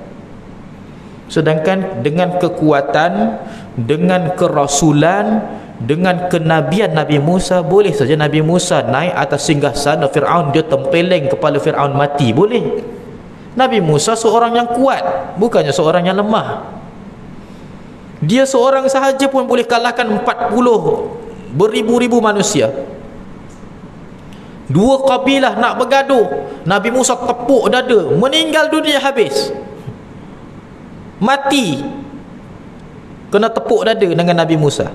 Sedangkan dengan kekuatan, dengan kerasulan, dengan kenabian Nabi Musa, boleh saja Nabi Musa naik atas singgasana Fir'aun, dia tempeleng kepala Fir'aun mati, boleh. Nabi Musa seorang yang kuat, bukannya seorang yang lemah. Dia seorang sahaja pun boleh kalahkan 40 beribu-ribu manusia. Dua kabilah nak bergaduh, Nabi Musa tepuk dada, meninggal dunia habis, mati, kena tepuk dada dengan Nabi Musa.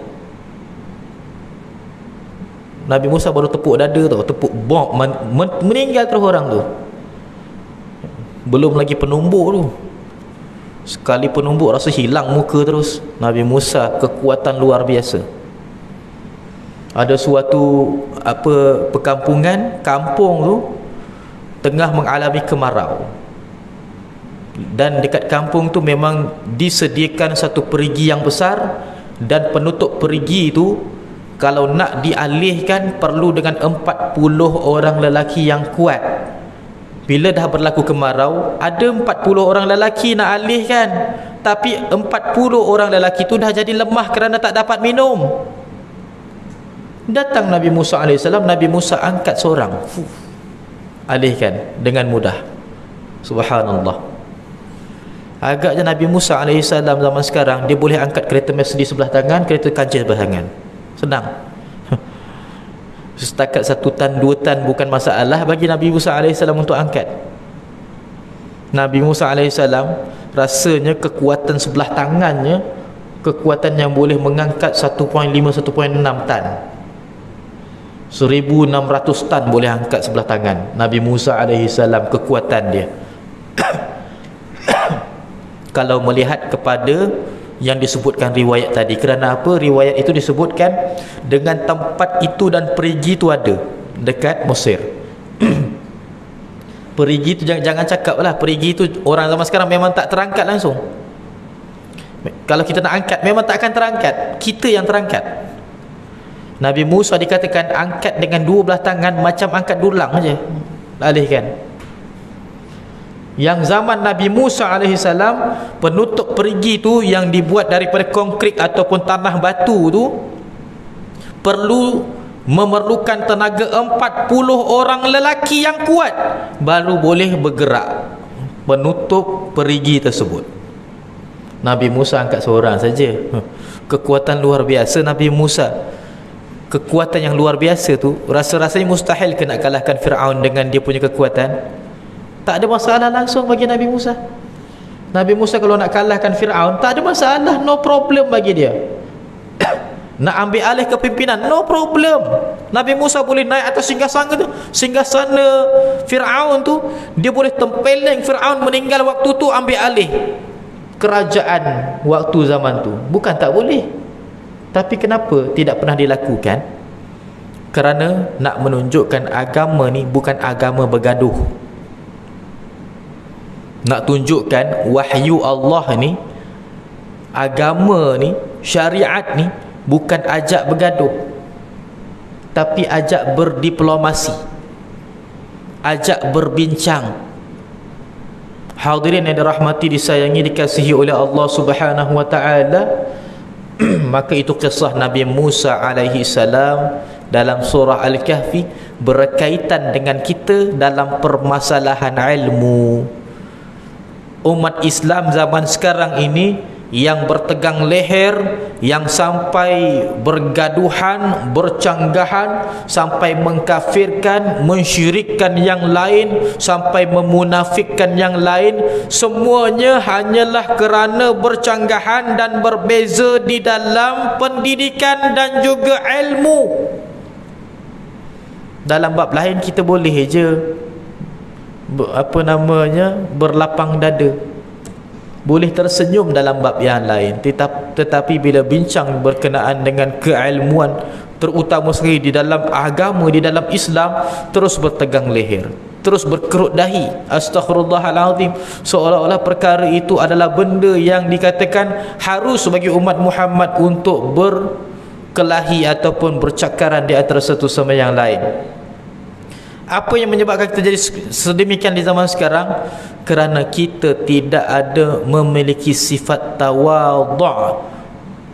Nabi Musa baru tepuk dada tu, tepuk bom, meninggal terus orang tu. Belum lagi penumbuk tu, sekali penumbuk rasa hilang muka terus. Nabi Musa kekuatan luar biasa. Ada suatu perkampungan, kampung tu tengah mengalami kemarau, dan dekat kampung tu memang disediakan satu perigi yang besar, dan penutup perigi tu kalau nak dialihkan perlu dengan 40 orang lelaki yang kuat. Bila dah berlaku kemarau, ada 40 orang lelaki nak alihkan, tapi 40 orang lelaki tu dah jadi lemah kerana tak dapat minum. Datang Nabi Musa AS, Nabi Musa angkat seorang, alihkan dengan mudah. Subhanallah. Agaknya Nabi Musa AS zaman sekarang, dia boleh angkat kereta Mercedes sebelah tangan, kereta kancil sebelah tangan, senang. Setakat 1 tan 2 tan bukan masalah bagi Nabi Musa AS untuk angkat. Nabi Musa AS rasanya kekuatan sebelah tangannya, kekuatan yang boleh mengangkat 1.5 1.6 tan, 1600 tan boleh angkat sebelah tangan Nabi Musa AS, kekuatan dia. Kalau melihat kepada yang disebutkan riwayat tadi, kerana apa riwayat itu disebutkan dengan tempat itu dan perigi itu ada dekat Mesir. Perigi itu jangan cakap lah, perigi itu orang zaman sekarang memang tak terangkat langsung. Kalau kita nak angkat memang tak akan terangkat, kita yang terangkat. Nabi Musa dikatakan angkat dengan 2 belah tangan macam angkat dulang aja, alihkan. Yang zaman Nabi Musa AS, penutup perigi tu yang dibuat daripada konkrit ataupun tanah batu tu memerlukan tenaga 40 orang lelaki yang kuat baru boleh bergerak menutup perigi tersebut. Nabi Musa angkat seorang saja. Kekuatan luar biasa Nabi Musa. Kekuatan yang luar biasa tu, rasa-rasanya mustahil ke nak kalahkan Fir'aun dengan dia punya kekuatan. Tak ada masalah langsung bagi Nabi Musa. Nabi Musa kalau nak kalahkan Fir'aun, tak ada masalah, no problem bagi dia. Nak ambil alih kepimpinan, no problem. Nabi Musa boleh naik atas singgasana tu, singgasana Fir'aun tu, dia boleh tempeleng Fir'aun meninggal waktu tu, ambil alih kerajaan waktu zaman tu. Bukan tak boleh, tapi kenapa tidak pernah dilakukan? Kerana nak menunjukkan agama ni bukan agama bergaduh. Nak tunjukkan wahyu Allah ni, agama ni, syariat ni bukan ajak bergaduh, tapi ajak berdiplomasi, ajak berbincang. Hadirin yang dirahmati, disayangi, dikasihi oleh Allah Subhanahu wa taala, maka itu kisah Nabi Musa alaihi salam, dalam surah Al-Kahfi berkaitan dengan kita dalam permasalahan ilmu. Umat Islam zaman sekarang ini yang bertegang leher, yang sampai bergaduhan, bercanggahan, sampai mengkafirkan, mensyirikkan yang lain, sampai memunafikkan yang lain, semuanya hanyalah kerana bercanggahan dan berbeza di dalam pendidikan dan juga ilmu. Dalam bab lain kita boleh je berlapang dada, boleh tersenyum dalam bab yang lain, tetapi bila bincang berkenaan dengan keilmuan, terutama sekali di dalam agama, di dalam Islam, terus bertegang leher, terus berkerut dahi. Astaghfirullahalazim, seolah-olah perkara itu adalah benda yang dikatakan harus bagi umat Muhammad untuk berkelahi ataupun bercakaran di antara satu sama yang lain. Apa yang menyebabkan terjadi sedemikian di zaman sekarang? Kerana kita tidak ada memiliki sifat tawadhu'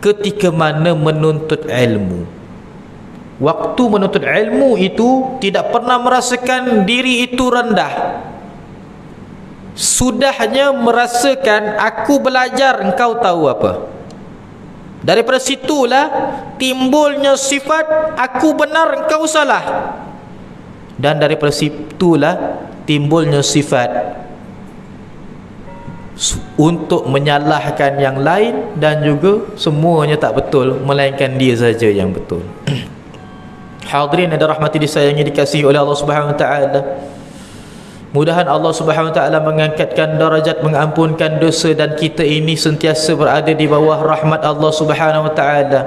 ketika mana menuntut ilmu. Waktu menuntut ilmu itu tidak pernah merasakan diri itu rendah. Sudahnya merasakan aku belajar, engkau tahu apa. Daripada situlah timbulnya sifat aku benar, engkau salah. Dan daripada situlah timbulnya sifat untuk menyalahkan yang lain, dan juga semuanya tak betul melainkan dia saja yang betul. Hadirin yang dirahmati, disayangi, dikasihi oleh Allah Subhanahu wa taala. Mudahan Allah Subhanahu wa taala mengangkatkan darajat, mengampunkan dosa, dan kita ini sentiasa berada di bawah rahmat Allah Subhanahu wa taala.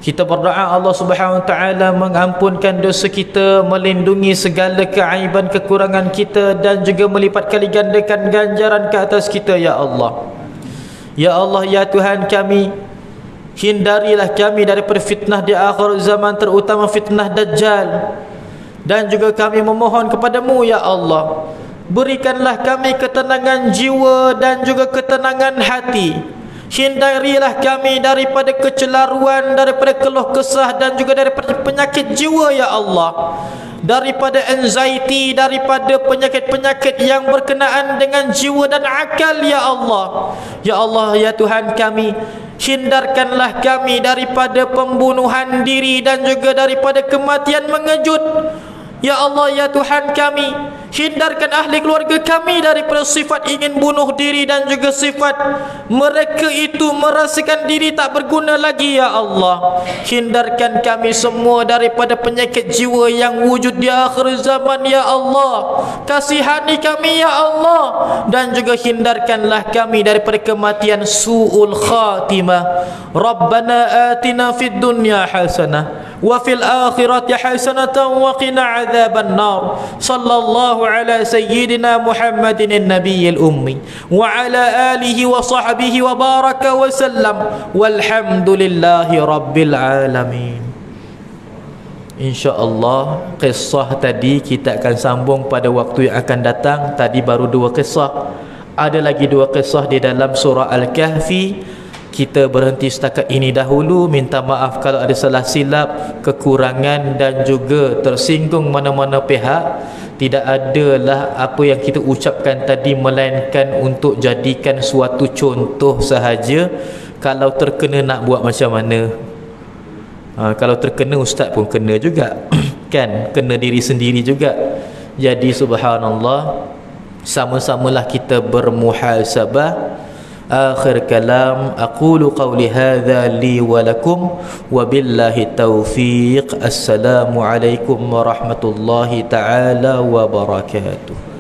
Kita berdoa Allah Subhanahu wa taala mengampunkan dosa kita, melindungi segala keaiban kekurangan kita, dan juga melipat kali gandakan ganjaran ke atas kita, ya Allah. Ya Allah, ya Tuhan kami, hindarilah kami daripada fitnah di akhir zaman, terutama fitnah Dajjal. Dan juga kami memohon kepadamu, ya Allah, berikanlah kami ketenangan jiwa dan juga ketenangan hati. Hindarilah kami daripada kecelaruan, daripada keluh kesah, dan juga daripada penyakit jiwa, ya Allah, daripada anxiety, daripada penyakit-penyakit yang berkenaan dengan jiwa dan akal, ya Allah. Ya Allah, ya Tuhan kami, hindarkanlah kami daripada pembunuhan diri dan juga daripada kematian mengejut. Ya Allah, ya Tuhan kami, hindarkan ahli keluarga kami daripada sifat ingin bunuh diri dan juga sifat mereka itu merasakan diri tak berguna lagi, ya Allah. Hindarkan kami semua daripada penyakit jiwa yang wujud di akhir zaman, ya Allah. Kasihani kami, ya Allah. Dan juga hindarkanlah kami daripada kematian su'ul khatimah. Rabbana atina fid dunya hasanah wa fil akhirati hasanatan wa qina adzaban nar. Sallallahu ala sayyidina Muhammadin nabiyil ummi wa ala alihi wa sahbihi wa baraka wa sallam, walhamdulillahi rabbil alamin. InsyaAllah kisah tadi kita akan sambung pada waktu yang akan datang. Tadi baru 2 kisah, ada lagi 2 kisah di dalam surah Al-Kahfi. Kita berhenti setakat ini dahulu. Minta maaf kalau ada salah silap, kekurangan dan juga tersinggung mana-mana pihak. Tidak adalah apa yang kita ucapkan tadi melainkan untuk jadikan suatu contoh sahaja. Kalau terkena nak buat macam mana? Kalau terkena ustaz pun kena juga kan, kena diri sendiri juga. Jadi subhanallah, sama-samalah kita bermuhasabah. Akhir kalam, aqulu qawli hadha li wa lakum wa billahi taufiq. Assalamualaikum warahmatullahi ta'ala wabarakatuh.